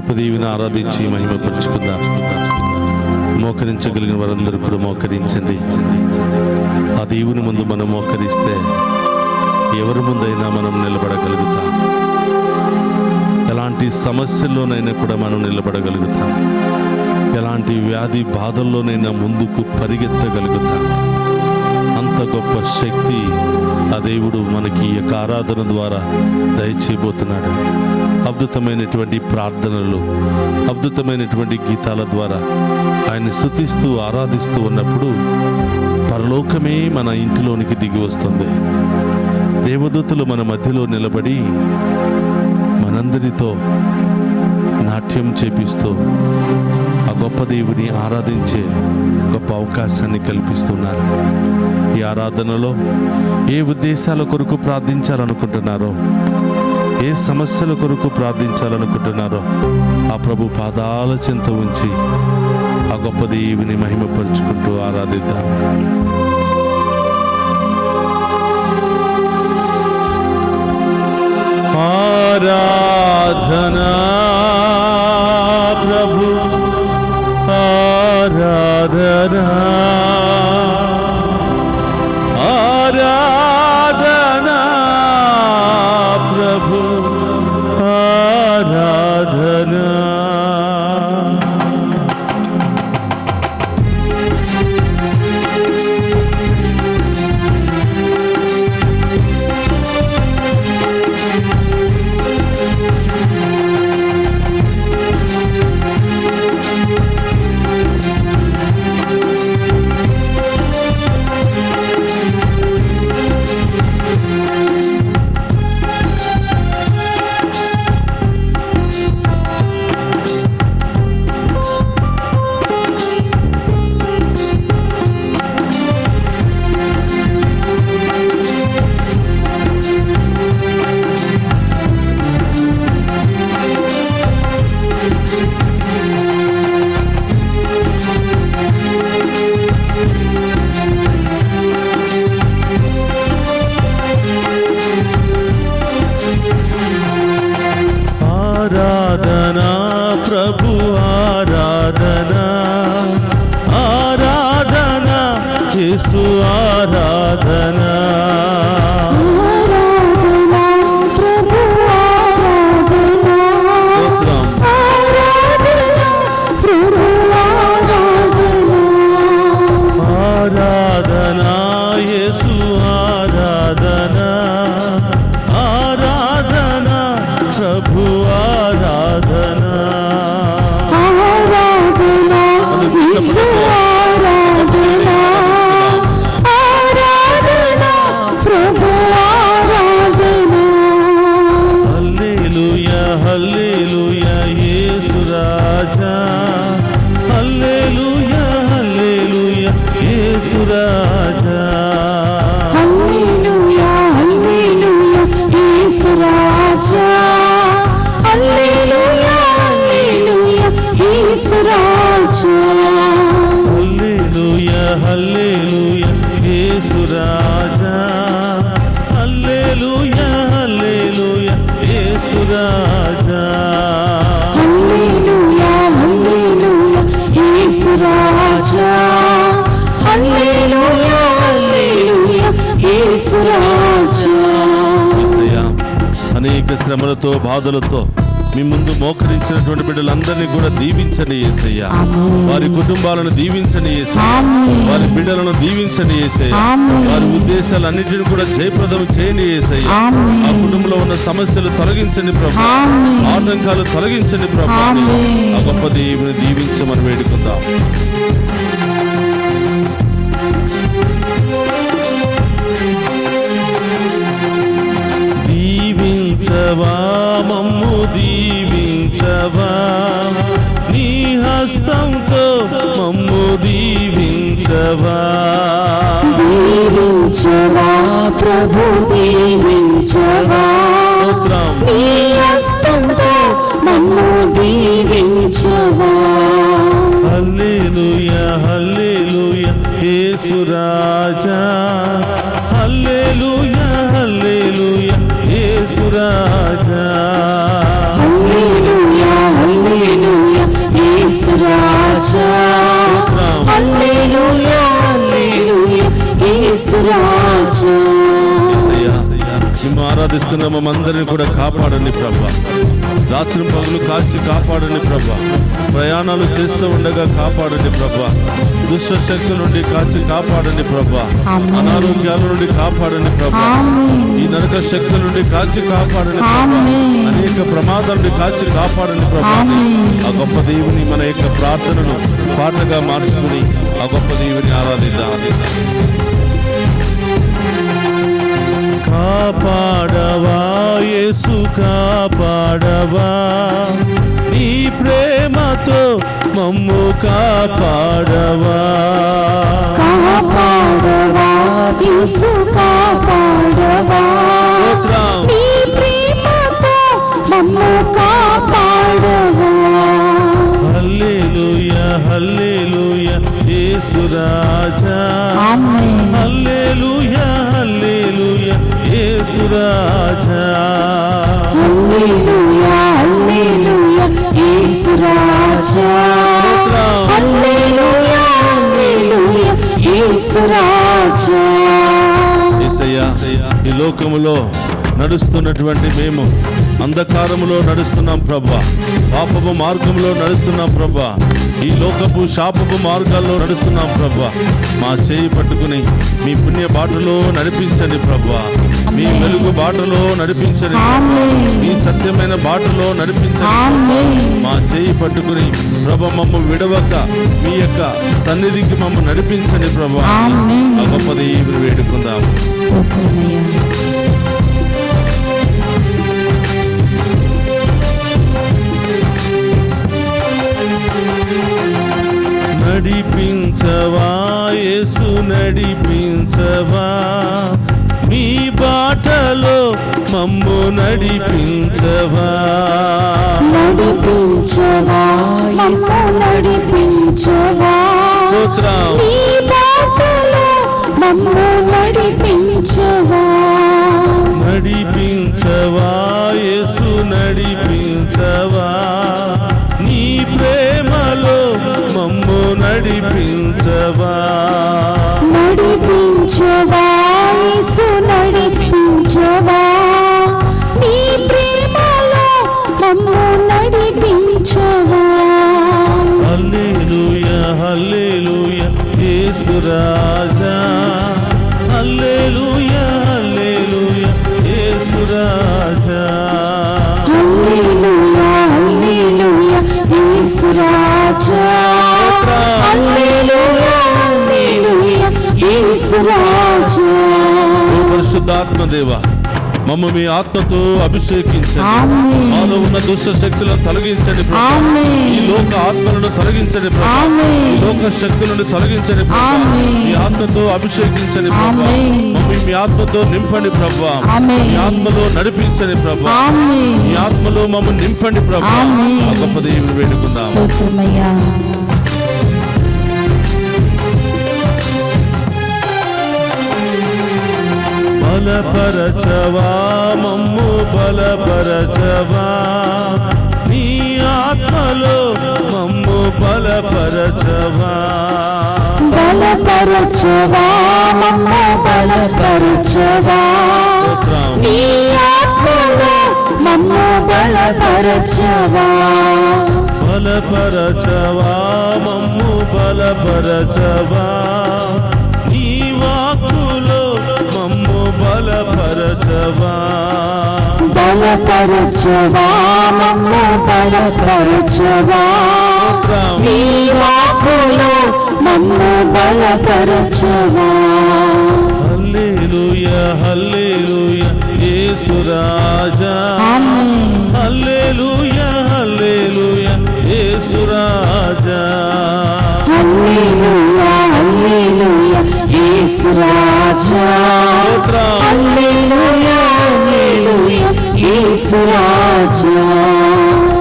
గొప్ప దేవుని ఆరాధించి మహిమపరుచుకుందాం. మోకరించగలిగిన వారందరూ కూడా మోకరించండి. ఆ దేవుని ముందు మనం మోకరిస్తే ఎవరి ముందైనా మనం నిలబడగలుగుతాం. ఎలాంటి సమస్యల్లోనైనా కూడా మనం నిలబడగలుగుతాం. ఎలాంటి వ్యాధి బాధల్లోనైనా ముందుకు పరిగెత్తగలుగుతాం. అంత గొప్ప శక్తి ఆ దేవుడు మనకి ఈ యొక్క ఆరాధన ద్వారా దయచేయబోతున్నాడు. అద్భుతమైనటువంటి ప్రార్థనలు, అద్భుతమైనటువంటి గీతాల ద్వారా ఆయన స్తుతిస్తూ ఆరాధిస్తూ ఉన్నప్పుడు పరలోకమే మన ఇంటిలోనికి దిగి వస్తుంది. దేవదూతలు మన మధ్యలో నిలబడి మనందరితో నాట్యం చేపిస్తూ ఆ గొప్ప దేవుని ఆరాధించే గొప్ప అవకాశాన్ని కల్పిస్తున్నారు. ఈ ఆరాధనలో ఏ ఉద్దేశాల కొరకు ప్రార్థించాలనుకుంటున్నారో, ఏ సమస్యల కొరకు ప్రార్థించాలనుకుంటున్నారో ఆ ప్రభు పాదాల చెంత ఉంచి ఆ గొప్ప దేవుని మహిమపరుచుకుంటూ ఆరాధిద్దాం. ఆరాధనా ప్రభు ఆరాధనా, ఆరాధనా ప్రభు ఆరాధనా. ఆరాధనా ప్రభు ఆరాధనా, ఆరాధనా యేసు ఆరాధనా. ఆరాధనా యేసు ఆరాధనా, ఆరాధనా ప్రభు ఆరాధనా. ఆరాధనా యేసు ఆరాధనా, ఆరాధనా ప్రభు ఆరాధనా. హల్లెలూయా హల్లెలూయా యేసు రాజా, హల్లెలూయా హల్లెలూయా యేసు రాజా. హల్లెలూయా హల్లెలూయా యేసు రాజా, హల్లెలూయా హల్లెలూయా యేసు రాజా. హల్లెలూయా హల్లెలూయా యేసు రాజా, హల్లెలూయా హల్లెలూయా యేసు రాజా. హల్లెలూయా హల్లెలూయా యేసు రాజా, హల్లెలూయా హల్లెలూయా యేసు రాజా. యేసయ్యా, అనేక శ్రమలతో బాధలతో మీ ముందు మోకరించినటువంటి బిడ్డలందరినీ కూడా దీవించండి యేసయ్యా. వారి కుటుంబాలను దీవించండి యేసయ్యా. వారి బిడ్డలను దీవించండి యేసయ్యా. వారి ఉద్దేశాలన్నింటినీ కూడా జయప్రదం చేయండి యేసయ్యా. ఆ కుటుంబంలో ఉన్న సమస్యలు తొలగించండి ప్రభు, ఆటంకాలు తొలగించండి ప్రభు. ఆ గొప్ప దేవుని దీవించమని వేడుకుందాం. దీవించవా మమ్ము దీవించవా, నీ హస్తంతో మమ్ము దీవించవా. దీవించవా ప్రభు దీవించవా, నీ హస్తంతో మమ్ము దీవించవా. హల్లెలూయా హల్లెలూయా యేసు రాజా, హల్లెలూయా హల్లెలూయా యేసు రాజా. హల్లెలూయా హల్లెలూయా యేసు రాజా. యేసయ్యా, మేము ఆరాధిస్తున్న మమ్మందరినీ కూడా కాపాడండి ప్రభా. రాత్రి పగులు కాల్చి కాపాడండి ప్రభా. ప్రయాణాలు చేస్తూ ఉండగా కాపాడండి ప్రభా. దుష్ట శక్తుల నుండి కాల్చి కాపాడండి ప్రభా. అనారోగ్యాల నుండి కాపాడండి ప్రభా. ఈ నరక శక్తుల నుండి కాల్చి కాపాడండి ప్రభా. అనేక ప్రమాదాల నుండి కాల్చి కాపాడండి ప్రభా. ఆ గొప్ప దేవుని మన యొక్క ప్రార్థనను పాటగా మార్చుకుని ఆ గొప్ప దేవుని ఆరాధిద్దాం. కాపాడవా యేసు కాపాడవా, నీ ప్రేమతో మమ్ము కాపాడవా. కాపాడవా యేసు కాపాడవా, నీ ప్రేమతో మమ్ము కాపాడవా. హల్లెలూయా హల్లెలూయా యేసు రాజా. హల్లెలూయా హల్లెలూయా యేసు రాజా. హల్లెలూయా హల్లెలూయా యేసు రాజా. హల్లెలూయా హల్లెలూయా యేసు రాజా. యేసయ్యా, ఈ లోకములో నడుస్తున్నటువంటి మేము అంధకారములో నడుస్తున్నాం ప్రభా. పాపపు మార్గంలో నడుస్తున్నాం ప్రభా. ఈ లోకపు శాపపు మార్గాల్లో నడుస్తున్నాం ప్రభా. మా చేయి పట్టుకుని మీ పుణ్య బాటలో నడిపించండి ప్రభా. మీ వెలుగు బాటలో నడిపించండి ప్రభా. మీ సత్యమైన బాటలో నడిపించండి. మా చేయి పట్టుకుని ప్రభా మమ్మ విడవక మీ యొక్క సన్నిధికి మమ్మ నడిపించండి ప్రభా. ఆ గొప్ప దేవుని వేడుకుందాం. నడిపించవా యేసు నడిపించవా, మీ బాటలో మమ్ము నడిపించవా. నడిపించవా మమ్ము నడిపించవా, నీ బాటలో మమ్ము నడిపించవా. నడిపించవా యేసు నడిపించవా, నీ ప్రేమలో మమ్ము నడిపించవా. నడిపించవా యేసు నడిపించవా, నీ ప్రేమలో మమ్ము నడిపించవా. హల్లెలూయా హల్లెలూయా యేసు రాజా. హల్లెలూయా హల్లెలూయా యేసు రాజా. హల్లెలూయా హల్లెలూయా యేసు రాజా. హల్లెలూయా హల్లెలూయా యేసు రాజా. ఓ పరిశుద్ధాత్మ దేవా, మమ్మ మీ ఆత్మతో అభిషేకించండి. మాలో ఉన్న దుష్ట శక్తులను తొలగించండి ప్రభా. ఈ లోక ఆత్మలను తొలగించండి ప్రభా. ఈ లోక శక్తులను తొలగించండి ప్రభా. మీ ఆత్మతో అభిషేకించండి ప్రభా. మమ్మీ మీ ఆత్మతో నింపండి ప్రభా. మీ ఆత్మలో నడిపించండి ప్రభా. మీ ఆత్మలో మమ్మల్ని నింపండి ప్రభా. ఆ గొప్ప దేవుని వేడుకుందాం. బలపరచవా మమ్ము బలపరచవా, నీ ఆత్మలో మమ్ము బలపరచవా. బలపరచవా మమ్ము బలపరచవా, నీ ఆత్మలో మమ్ము బలపరచవా. బలపరచవా మమ్ము బలపరచవా, నీ వాక్కులో మమ్ము బలపరచవా. బలపరచవా మమ్ము బలపరచవా, నీ వాక్కులో మమ్ము బలపరచవా. హల్లెలూయా హల్లెలూయా యేసు రాజా. హల్లెలూయా హల్లెలూయా యేసు రాజా. హల్లెలూయా హల్లెలూయా యేసు రాజా. హల్లెలూయా హల్లెలూయా యేసు రాజా.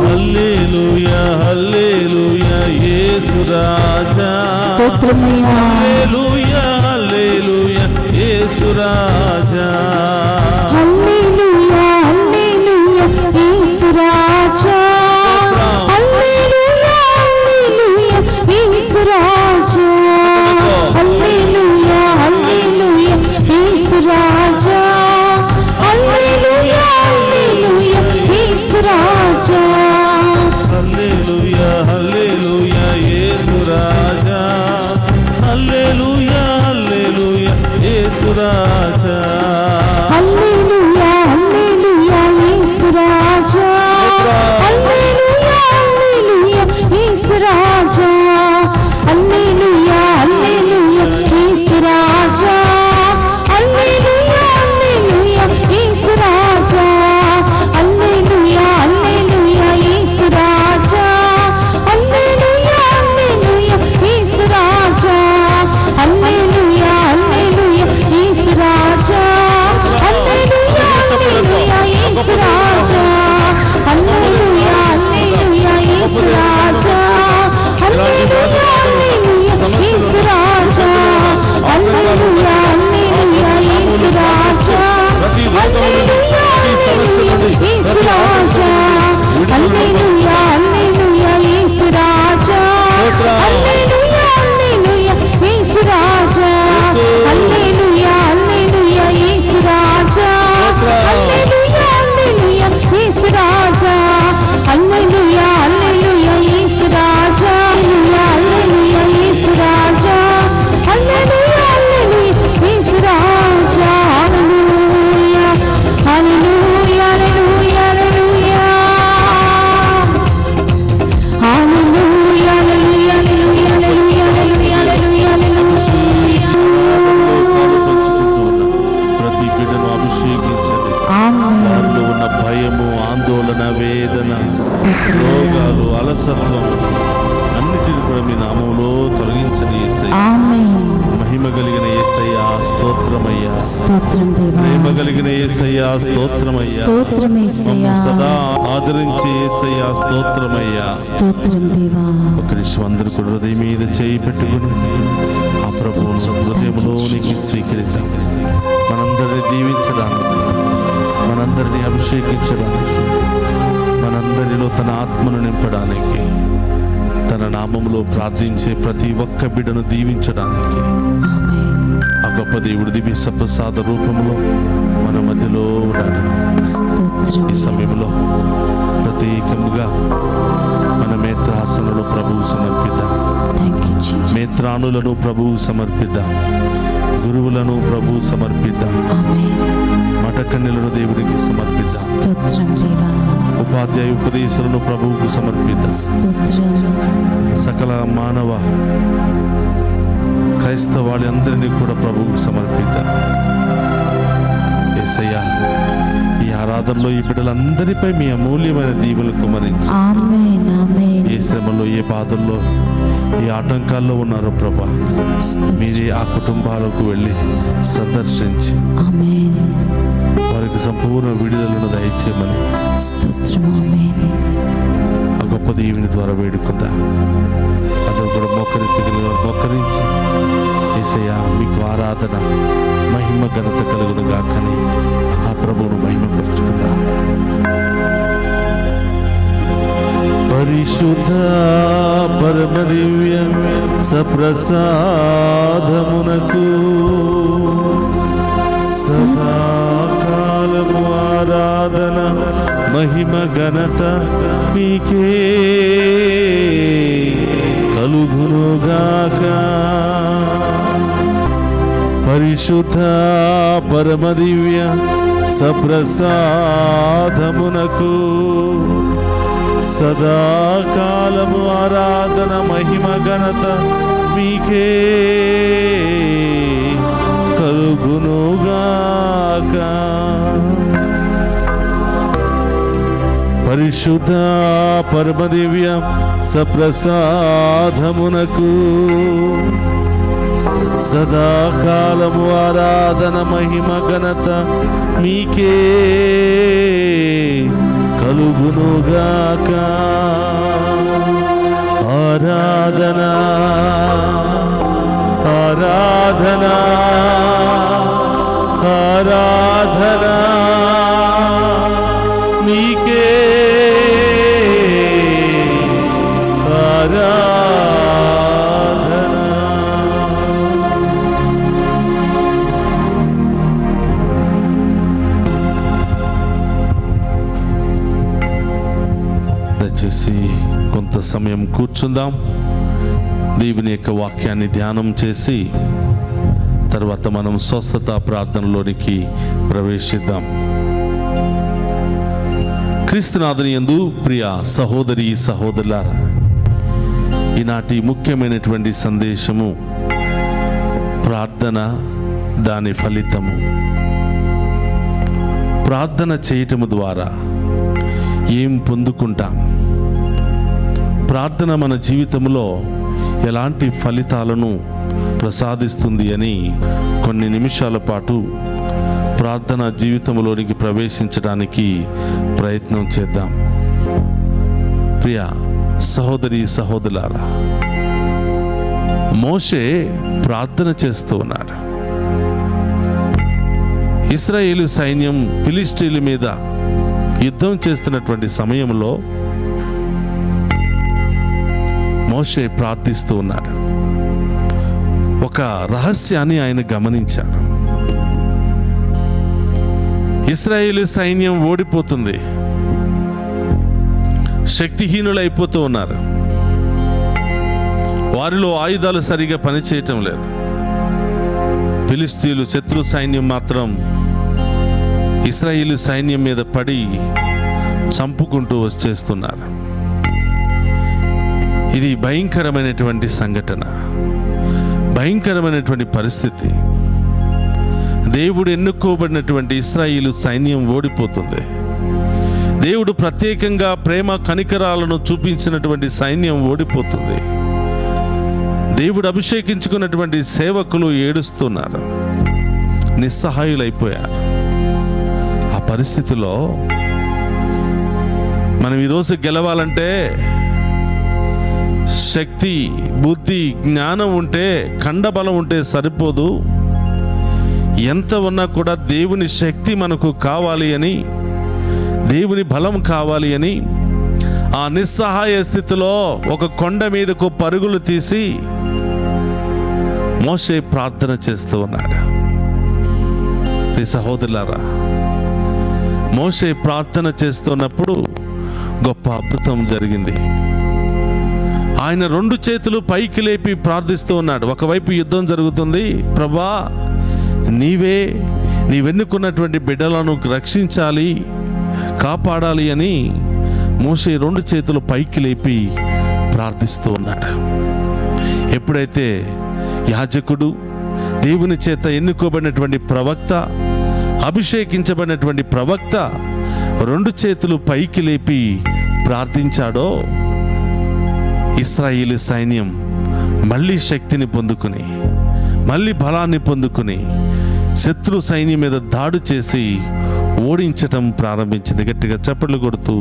హల్లెలూయా హల్లెలూయా యేసు రాజా. స్తోత్రమయ్యా. హల్లెలూయా హల్లెలూయా యేసు రాజా. హల్లెలూయా హల్లెలూయా యేసు రాజా. హల్లెలూయా హల్లెలూయా యేసు రాజా. హల్లెలూయా హల్లెలూయా యేసు రాజా హల్లెలూయా హల్లెలూయా యేసు రాజా హల్లెలూయా హల్లెలూయా యేసు రాజా హల్లెలూయా హల్లెలూయా యేసు రాజా హల్లెలూయా హల్లెలూయా యేసు రాజా హల్లెలూయా హల్లెలూయా యేసు రాజా హల్లెలూయా హల్లెలూయా యేసు రాజా హల్లెలూయా హల్లెలూయా యేసు రాజా హల్లెలూయా హల్లెలూయా యేసు రాజా హల్లెలూయా హల్లెలూయా యేసు రాజా హల్లెలూయా హల్లెలూయా యేసు రాజా హల్లెలూయా హల్లెలూయా యేసు రాజా హల్లెలూయా హల్లెలూయా యేసు రాజా హల్లెలూయా హల్లెలూయా యేసు రాజా హల్లెలూయా హల్లెలూయా యేసు రాజా హల్లెలూయా హల్లెలూయా యేసు రాజా హల్లెలూయా హల్లెలూయా యేసు రాజా హల్లెలూయా హల్లెలూయా యేసు రాజా హల్లెలూయా యేసు రాజా హల్లెలూయా హల్లెలూయా యేసు రాజా హల్లెలూయా హల్లెలూయా హల్లెలూయా హల్లెలూయా హల్లెలూయా హల్లెలూయా హల్లెలూయా హల్లెలూయా హల్లెలూయా పంచుకుంటూ ఉన్న ప్రతి బిడ్డను అభిషేకించండి. వారిలో ఉన్న భయము, ఆందోళన, వేదన, రోగాలు, అలసత్వం అన్నిటిని కూడా మీ నామంలో తొలగించండి యేసయ్య. ఆమేన్. మహిమ కలిగిన యేసయ్య స్తోత్రమయ్యా. స్తోత్రం దేవా. ప్రేమ కలిగిన యేసయ్య స్తోత్రమయ్యా. స్తోత్రం యేసయ్యా. మమ్ము సదా ఆదరించి యేసయ్య స్తోత్రమయ్యా. స్తోత్రం దేవా. ఒక నిమిషం అందరూ కూడా హృదయం మీద చేయి పెట్టుకుని ఆ ప్రభువును హృదయంలోనికి స్వీకరిద్దాం. మనందరినీ దీవించడానికి, మనందరినీ అభిషేకించడానికి, మనందరిలో తన ఆత్మను నింపడానికి, తన నామంలో ప్రార్థించే ప్రతి ఒక్క బిడ్డను దీవించడానికి ఆమేన్. ఆ గొప్ప దేవుడి దివ్య సప్రసాద రూపంలో మన మధ్యలో ఉన్నాడు. స్తోత్రం ఈ సమయంలో ప్రత్యేకముగా మన నేత్రాసనలు ప్రభువు సమర్పిద్దాం. Thank you Jesus. నేత్రాణులను ప్రభువు సమర్పిద్దాం. గురువులను ప్రభువు సమర్పిద్దాం. ఆమేన్. మఠకన్యలను దేవునికి సమర్పిద్దాం. స్తోత్రం దేవా. ఉపాధ్యాయ ఉపదేశాలను ప్రభువుకు సమర్పిద్దాం. స్తోత్రం. సకల మానవ క్రైస్తవాళి అందరినీ కూడా ప్రభువుకు సమర్పిద్దాం. యేసయ్యా, ఈ ఆరాధనలో ఈ బిడ్డలందరిపై మీ అమూల్యమైన దీవెనలు కుమరించి ఆమేన్ ఆమేన్. ఏ శ్రమలో, ఏ బాధల్లో, ఏ ఆటంకాల్లో ఉన్నారో ప్రభా, మీరే ఆ కుటుంబాలకు వెళ్ళి సందర్శించి ఆమేన్. వారికి సంపూర్ణ విడుదలను దయచేయమని స్తోత్రం ఆమేన్. ఆ గొప్ప దీవెని ద్వారా వేడుకుందాం. అందరూ కూడా మోకరించి యేసయ్యా మీకు ఆరాధన, మహిమ, ఘనత కలుగును గాకని ఆ ప్రభువును మహిమపరుచుకుందాం. పరిశుద్ధ పరమ దివ్య సప్రసాదమునకు సదాకాలము ఆరాధన, మహిమ, ఘనత మీకే కలుగునుగాక. పరిశుద్ధ పరమ దివ్య సప్రసాదమునకు సదాకాలము ఆరాధన, మహిమ, ఘనత మీకే కలుగునుగాక. పరిశుద్ధ పరమ దివ్య సప్రసాదమునకు సదాకాలము ఆరాధన, మహిమ, ఘనత మీకే కలుగునుగాక. ఆరాధన ఆరాధన ఆరాధన మీకే ఆరాధన. దయచేసి కొంత సమయం కూర్చుందాం. దేవుని యొక్క వాక్యాన్ని ధ్యానం చేసి తర్వాత మనం స్వస్థత ప్రార్థనలోనికి ప్రవేశిద్దాం. క్రీస్తునాథుని యందు ప్రియ సహోదరి సహోదరులారా, ఈనాటి ముఖ్యమైనటువంటి సందేశము ప్రార్థన, దాని ఫలితము. ప్రార్థన చేయటము ద్వారా ఏం పొందుకుంటాం? ప్రార్థన మన జీవితంలో ఎలాంటి ఫలితాలను ప్రసాదిస్తుంది అని కొన్ని నిమిషాల పాటు ప్రార్థన జీవితంలోనికి ప్రవేశించడానికి ప్రయత్నం చేద్దాం. ప్రియ సహోదరి సహోదరులారా, మోషే ప్రార్థన చేస్తూ ఉన్నాడు. ఇశ్రాయేలు సైన్యం ఫిలిష్తీయుల మీద యుద్ధం చేస్తున్నటువంటి సమయంలో మోషే ప్రార్థిస్తూ ఉన్నాడు. ఒక రహస్యాన్ని ఆయన గమనించాడు. ఇశ్రాయేలు సైన్యం ఓడిపోతుంది, శక్తిహీనులైపోతూ ఉన్నారు. వారిలో ఆయుధాలు సరిగా పనిచేయటం లేదు. ఫిలిష్తీయులు శత్రు సైన్యం మాత్రం ఇశ్రాయేలు సైన్యం మీద పడి చంపుకుంటూ వచ్చేస్తున్నారు. ఇది భయంకరమైనటువంటి సంఘటన, భయంకరమైనటువంటి పరిస్థితి. దేవుడు ఎన్నుకోబడినటువంటి ఇశ్రాయేలు సైన్యం ఓడిపోతుంది. దేవుడు ప్రత్యేకంగా ప్రేమ కనికరాలను చూపించినటువంటి సైన్యం ఓడిపోతుంది. దేవుడు అభిషేకించుకున్నటువంటి సేవకులు ఏడుస్తున్నారు, నిస్సహాయులైపోయారు. ఆ పరిస్థితిలో మనం ఈరోజు గెలవాలంటే శక్తి, బుద్ధి, జ్ఞానం ఉంటే, ఖండబలం ఉంటే సరిపోదు. ఎంత ఉన్నా కూడా దేవుని శక్తి మనకు కావాలి అని, దేవుని బలం కావాలి అని ఆ నిస్సహాయ స్థితిలో ఒక కొండ మీదకు పరుగులు తీసి మోషే ప్రార్థన చేస్తూ ఉన్నాడు. ఈ సహోదరులారా, మోషే ప్రార్థన చేస్తున్నప్పుడు గొప్ప అద్భుతం జరిగింది. ఆయన 2 చేతులు పైకి లేపి ప్రార్థిస్తూ ఉన్నాడు. ఒకవైపు యుద్ధం జరుగుతుంది. ప్రభా, నీవెన్నుకున్నటువంటి బిడ్డలను రక్షించాలి, కాపాడాలి అని మోషే 2 చేతులు పైకి లేపి ప్రార్థిస్తూ ఉన్నాడు. ఎప్పుడైతే యాజకుడు, దేవుని చేత ఎన్నుకోబడినటువంటి ప్రవక్త, అభిషేకించబడినటువంటి ప్రవక్త 2 చేతులు పైకి లేపి ప్రార్థించాడో, ఇశ్రాయేలు సైన్యం మళ్ళీ శక్తిని పొందుకుని, మళ్ళీ బలాన్ని పొందుకుని శత్రు సైన్యం మీద దాడి చేసి ఓడించటం ప్రారంభించింది. గట్టిగా చప్పట్లు కొడుతూ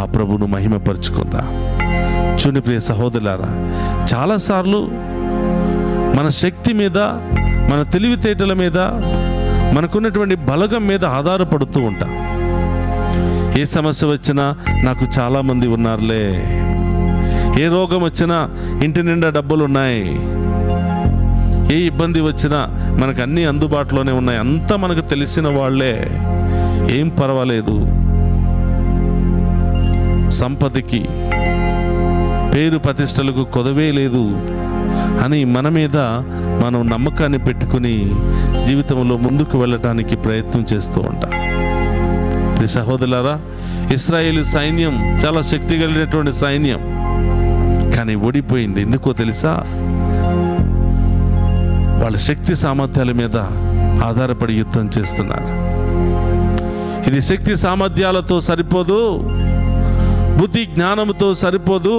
ఆ ప్రభువును మహిమపరుచుకుందాం. చూడండి ప్రియ సహోదరులారా, చాలాసార్లు మన శక్తి మీద, మన తెలివితేటల మీద, మనకున్నటువంటి బలగం మీద ఆధారపడుతూ ఉంటాం. ఏ సమస్య వచ్చినా నాకు చాలామంది ఉన్నారులే, ఏ రోగం వచ్చినా ఇంటి నిండా డబ్బులు ఉన్నాయి, ఏ ఇబ్బంది వచ్చినా మనకు అన్నీ అందుబాటులోనే ఉన్నాయి, అంతా మనకు తెలిసిన వాళ్ళే, ఏం పర్వాలేదు, సంపదకి పేరు ప్రతిష్టలకు కొదవే లేదు అని మన మీద మనం నమ్మకాన్ని పెట్టుకుని జీవితంలో ముందుకు వెళ్ళటానికి ప్రయత్నం చేస్తూ ఉంటాం. ఈ సహోదరులారా, ఇశ్రాయేలు సైన్యం చాలా శక్తి కలిగినటువంటి సైన్యం, కానీ ఓడిపోయింది. ఎందుకో తెలుసా? వాళ్ళ శక్తి సామర్థ్యాల మీద ఆధారపడి యుద్ధం చేస్తున్నారు. ఇది శక్తి సామర్థ్యాలతో సరిపోదు, బుద్ధి జ్ఞానంతో సరిపోదు,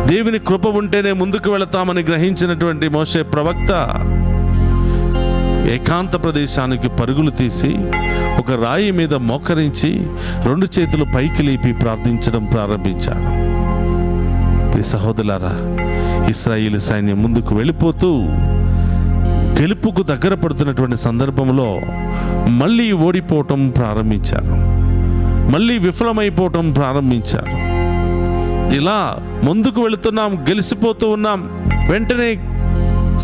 దేవుని కృప ఉంటేనే ముందుకు వెళతామని గ్రహించినటువంటి మోషే ప్రవక్త ఏకాంత ప్రదేశానికి పరుగులు తీసి ఒక రాయి మీద మోకరించి 2 చేతులు పైకి లేపి ప్రార్థించడం ప్రారంభించాడు. ఈ సహోదరులారా, ఇశ్రాయేలు సైన్యం ముందుకు వెళ్ళిపోతూ గెలుపుకు దగ్గర పడుతున్నటువంటి సందర్భంలో మళ్ళీ ఓడిపోవటం ప్రారంభించారు, మళ్ళీ విఫలమైపోవటం ప్రారంభించారు. ఇలా ముందుకు వెళుతున్నాం, గెలిచిపోతూ ఉన్నాం, వెంటనే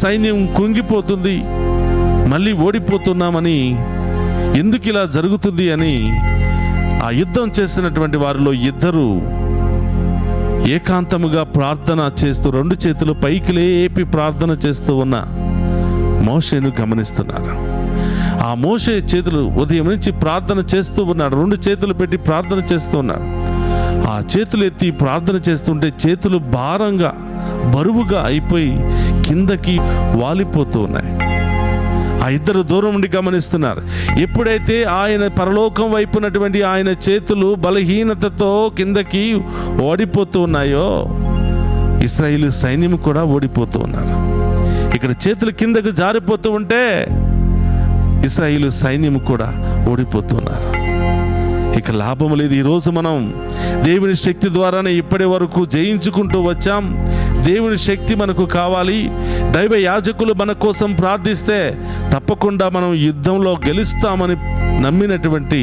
సైన్యం కుంగిపోతుంది, మళ్ళీ ఓడిపోతున్నామని, ఎందుకు ఇలా జరుగుతుంది అని ఆ యుద్ధం చేసినటువంటి వారిలో 2 ఏకాంతముగా ప్రార్థన చేస్తూ 2 చేతులు పైకి లేపి ప్రార్థన చేస్తూ ఉన్న మోషేను గమనిస్తున్నారు. ఆ మోషే చేతులు ఉదయం నుంచి ప్రార్థన చేస్తూ ఉన్నాడు. 2 చేతులు పెట్టి ప్రార్థన చేస్తూ ఉన్నాడు. ఆ చేతులు ఎత్తి ప్రార్థన చేస్తుంటే చేతులు భారంగా బరువుగా అయిపోయి కిందకి వాలిపోతూ ఉన్నాయి. ఆ ఇద్దరు దూరం నుండి గమనిస్తున్నారు. ఎప్పుడైతే ఆయన పరలోకం వైపునటువంటి ఆయన చేతులు బలహీనతతో కిందకి ఓడిపోతూ ఉన్నాయో, ఇశ్రాయేలు సైన్యం కూడా ఓడిపోతూ ఉన్నారు. ఇక్కడ చేతులు కిందకు జారిపోతూ ఉంటే ఇశ్రాయేలు సైన్యం కూడా ఓడిపోతున్నారు. ఇక లాభం లేదు. ఈరోజు మనం దేవుని శక్తి ద్వారానే ఇప్పటి వరకు జయించుకుంటూ వచ్చాం. దేవుని శక్తి మనకు కావాలి. దైవ యాజకులు మన కోసం ప్రార్థిస్తే తప్పకుండా మనం యుద్ధంలో గెలుస్తామని నమ్మినటువంటి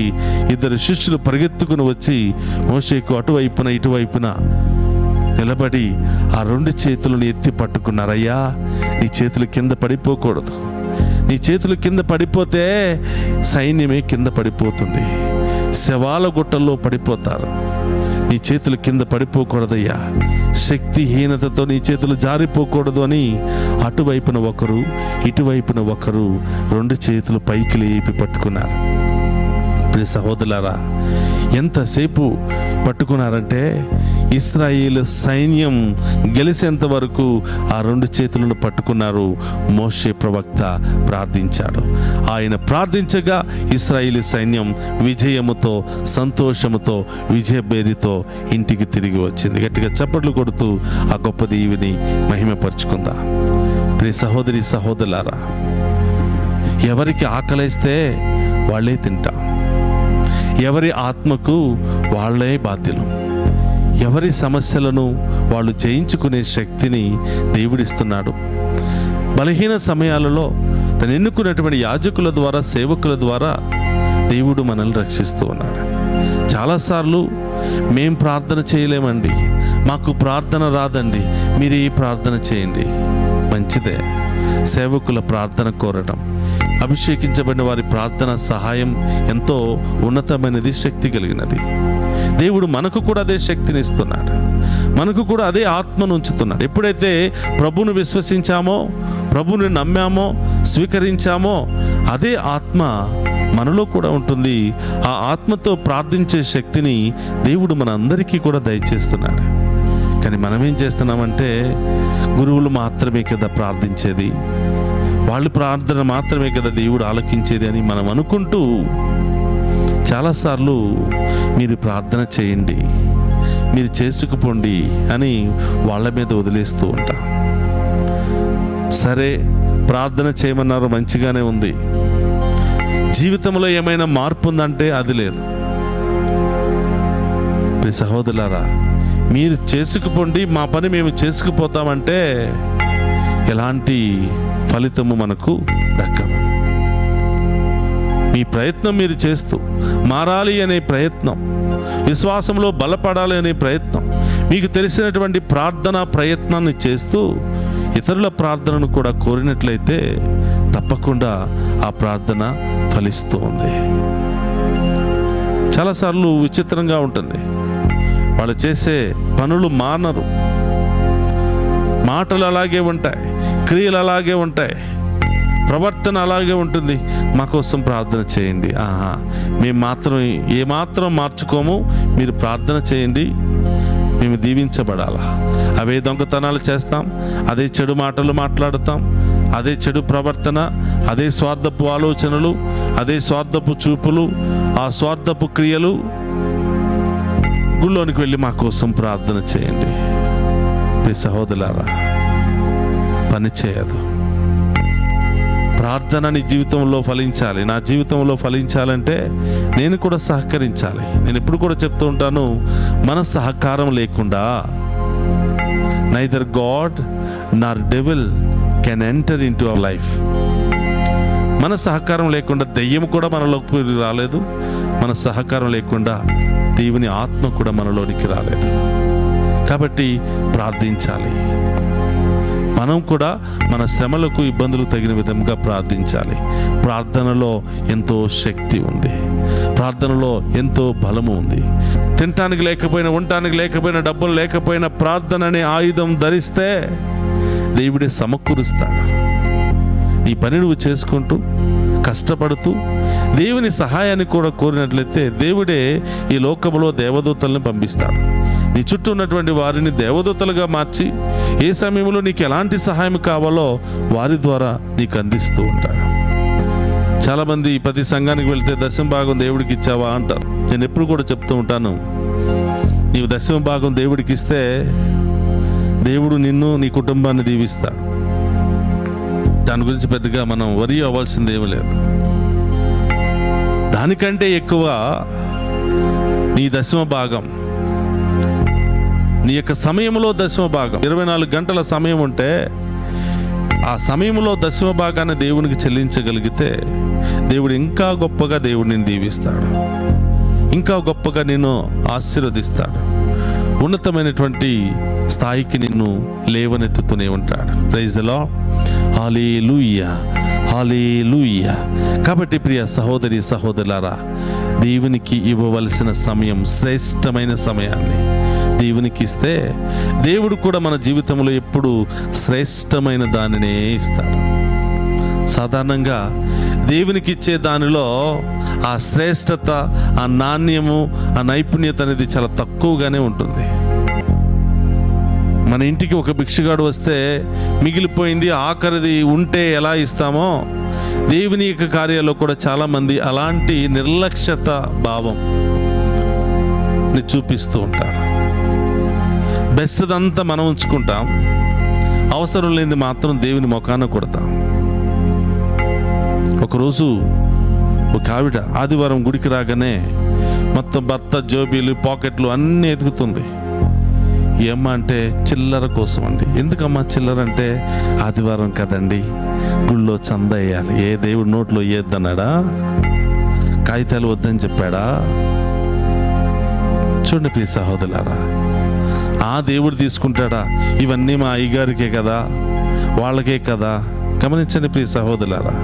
2 శిష్యులు పరిగెత్తుకుని వచ్చి మోషేకు అటువైపున ఇటువైపున నిలబడి ఆ 2 చేతులను ఎత్తి పట్టుకున్నారయ్యా, నీ చేతులు కింద పడిపోకూడదు. నీ చేతులు కింద పడిపోతే సైన్యమే కింద పడిపోతుంది, శవాల గుట్టల్లో పడిపోతారు. నీ చేతులు కింద పడిపోకూడదయ్యా, శక్తిహీనతతో నీ చేతులు జారిపోకూడదు అని అటువైపున ఒకరు ఇటువైపున ఒకరు 2 చేతులు పైకి లేపి పట్టుకున్నారు. ప్రియ సహోదరులారా, ఎంతసేపు పట్టుకున్నారంటే ఇశ్రాయేలు సైన్యం గెలిచేంత వరకు ఆ 2 చేతులను పట్టుకున్నారు. మోషే ప్రవక్త ప్రార్థించాడు. ఆయన ప్రార్థించగా ఇశ్రాయేలు సైన్యం విజయముతో, సంతోషముతో, విజయబేరితో ఇంటికి తిరిగి వచ్చింది. గట్టిగా చప్పట్లు కొడుతూ ఆ గొప్ప దీవిని మహిమపరుచుకుందాం. ప్రియ సహోదరి సహోదరులారా, ఎవరికి ఆకలిస్తే వాళ్ళే తింటాం. ఎవరి ఆత్మకు వాళ్ళే బాధ్యులు. ఎవరి సమస్యలను వాళ్ళు జయించుకునే శక్తిని దేవుడిస్తున్నాడు. బలహీన సమయాలలో తను ఎన్నుకున్నటువంటి యాజకుల ద్వారా, సేవకుల ద్వారా దేవుడు మనల్ని రక్షిస్తూ ఉన్నాడు. చాలాసార్లు మేం ప్రార్థన చేయలేమండి, మాకు ప్రార్థన రాదండి, మీరు ఈ ప్రార్థన చేయండి. మంచిదే. సేవకుల ప్రార్థన కోరడం, అభిషేకించబడిన వారి ప్రార్థన సహాయం ఎంతో ఉన్నతమైనది, శక్తి కలిగినది. దేవుడు మనకు కూడా అదే శక్తిని ఇస్తున్నాడు, మనకు కూడా అదే ఆత్మను ఉంచుతున్నాడు. ఎప్పుడైతే ప్రభువును విశ్వసించామో, ప్రభువుని నమ్మామో, స్వీకరించామో, అదే ఆత్మ మనలో కూడా ఉంటుంది. ఆ ఆత్మతో ప్రార్థించే శక్తిని దేవుడు మన అందరికీ కూడా దయచేస్తున్నాడు. కానీ మనం ఏం చేస్తున్నామంటే, గురువులు మాత్రమే కదా ప్రార్థించేది, వాళ్ళ ప్రార్థన మాత్రమే కదా దేవుడు ఆలకించేది అని మనం అనుకుంటూ చాలాసార్లు మీరు ప్రార్థన చేయండి, మీరు చేసుకుపోండి అని వాళ్ళ మీద వదిలేస్తూ ఉంటాం. సరే, ప్రార్థన చేయమన్నారు, మంచిగానే ఉంది. జీవితంలో ఏమైనా మార్పు ఉందంటే అది లేదు. సహోదరులారా, మీరు చేసుకుపోండి, మా పని మేము చేసుకుపోతామంటే ఎలాంటి ఫలితము మనకు దక్కదు. మీ ప్రయత్నం మీరు చేస్తూ మారాలి అనే ప్రయత్నం, విశ్వాసంలో బలపడాలి అనే ప్రయత్నం, మీకు తెలిసినటువంటి ప్రార్థన ప్రయత్నాన్ని చేస్తూ ఇతరుల ప్రార్థనను కూడా కోరినట్లయితే తప్పకుండా ఆ ప్రార్థన ఫలిస్తూ ఉంది. చాలాసార్లు విచిత్రంగా ఉంటుంది, వాళ్ళు చేసే పనులు మానరు, మాటలు అలాగే ఉంటాయి, క్రియలు అలాగే ఉంటాయి, ప్రవర్తన అలాగే ఉంటుంది. మా కోసం ప్రార్థన చేయండి. మేము మాత్రం ఏమాత్రం మార్చుకోము, మీరు ప్రార్థన చేయండి, మేము దీవించబడాలా. అవే దొంగతనాలు చేస్తాం, అదే చెడు మాటలు మాట్లాడతాం, అదే చెడు ప్రవర్తన, అదే స్వార్థపు ఆలోచనలు, అదే స్వార్థపు చూపులు, ఆ స్వార్థపు క్రియలు. గుళ్ళోనికి వెళ్ళి మా కోసం ప్రార్థన చేయండి. ప్రియ సహోదరులారా, పని చేయదు. ప్రార్థన నీ జీవితంలో ఫలించాలి, నా జీవితంలో ఫలించాలంటే నేను కూడా సహకరించాలి. నేను ఎప్పుడు కూడా చెప్తూ ఉంటాను, మన సహకారం లేకుండా neither God Nar devil can enter in to our life. మన సహకారం లేకుండా దెయ్యం కూడా మనలోకి రాలేదు, మన సహకారం లేకుండా దేవుని ఆత్మ కూడా మనలోనికి రాలేదు. కాబట్టి ప్రార్థించాలి. మనం కూడా మన శ్రమలకు, ఇబ్బందులు తగిన విధంగా ప్రార్థించాలి. ప్రార్థనలో ఎంతో శక్తి ఉంది, ప్రార్థనలో ఎంతో బలము ఉంది. తినటానికి లేకపోయినా, ఉండటానికి లేకపోయినా, డబ్బులు లేకపోయినా ప్రార్థన అనే ఆయుధం ధరిస్తే దేవుడే సమకూరుస్తాడు. నీ పని నువ్వు చేసుకుంటూ కష్టపడుతూ దేవుని సహాయాన్ని కూడా కోరినట్లయితే దేవుడే ఈ లోకంలో దేవదూతల్ని పంపిస్తాడు. నీ చుట్టూ ఉన్నటువంటి వారిని దేవదూతలుగా మార్చి ఏ సమయంలో నీకు ఎలాంటి సహాయం కావాలో వారి ద్వారా నీకు అందిస్తూ ఉంటాడు. చాలామంది ప్రతి సంఘానికి వెళ్తే దశమ భాగం దేవుడికి ఇచ్చావా అంటారు. నేను ఎప్పుడు కూడా చెప్తూ ఉంటాను, నీవు దశమ భాగం దేవుడికి ఇస్తే దేవుడు నిన్ను నీ కుటుంబాన్ని దీవిస్తాడు. దాని గురించి పెద్దగా మనం వరి అవ్వాల్సింది ఏమీ లేదు. దానికంటే ఎక్కువ నీ దశమ భాగం, నీ యొక్క సమయంలో దశమ భాగం, 24 గంటల సమయం ఉంటే ఆ సమయంలో దశమ భాగాన్ని దేవునికి చెల్లించగలిగితే దేవుడు ఇంకా గొప్పగా దేవుడిని దీవిస్తాడు, ఇంకా గొప్పగా నిన్ను ఆశీర్వదిస్తాడు, ఉన్నతమైనటువంటి స్థాయికి నిన్ను లేవనెత్తుతూనే ఉంటాడు. Praise the Lord. Hallelujah, hallelujah. కాబట్టి ప్రియ సహోదరి సహోదరులారా, దేవునికి ఇవ్వవలసిన సమయం, శ్రేష్టమైన సమయాన్ని దేవునికి ఇస్తే దేవుడు కూడా మన జీవితంలో ఎప్పుడు శ్రేష్టమైన దానినే ఇస్తాడు. సాధారణంగా దేవునికి ఇచ్చే దానిలో ఆ శ్రేష్టత, ఆ నాణ్యము, ఆ నైపుణ్యత అనేది చాలా తక్కువగానే ఉంటుంది. మన ఇంటికి ఒక భిక్షగాడు వస్తే మిగిలిపోయింది ఆఖరిది ఉంటే ఎలా ఇస్తామో, దేవుని యొక్క కార్యాల్లో కూడా చాలామంది అలాంటి నిర్లక్ష్యత భావం చూపిస్తూ ఉంటారు. బెస్ట్దంతా మనం ఉంచుకుంటాం, అవసరం లేనిది మాత్రం దేవుని ముఖాన కొడతాం. ఒకరోజు ఒక ఆవిడ ఆదివారం గుడికి రాగానే మొత్తం భర్త జోబీలు పాకెట్లు అన్నీ ఎదుగుతుంది. ఏమ్మా అంటే చిల్లర కోసం అండి. ఎందుకమ్మా చిల్లర అంటే, ఆదివారం కదండి, గుళ్ళో చంద వేయాలి. ఏ దేవుడు నోట్లో వేయొద్దన్నాడా? కాగితాలు వద్దని చెప్పాడా? చూడండి ప్రియ సహోదరులారా, ఆ దేవుడు తీసుకుంటాడా? ఇవన్నీ మా అయ్యగారికే కదా, వాళ్ళకే కదా. గమనించండి ప్రియ సహోదరులారా,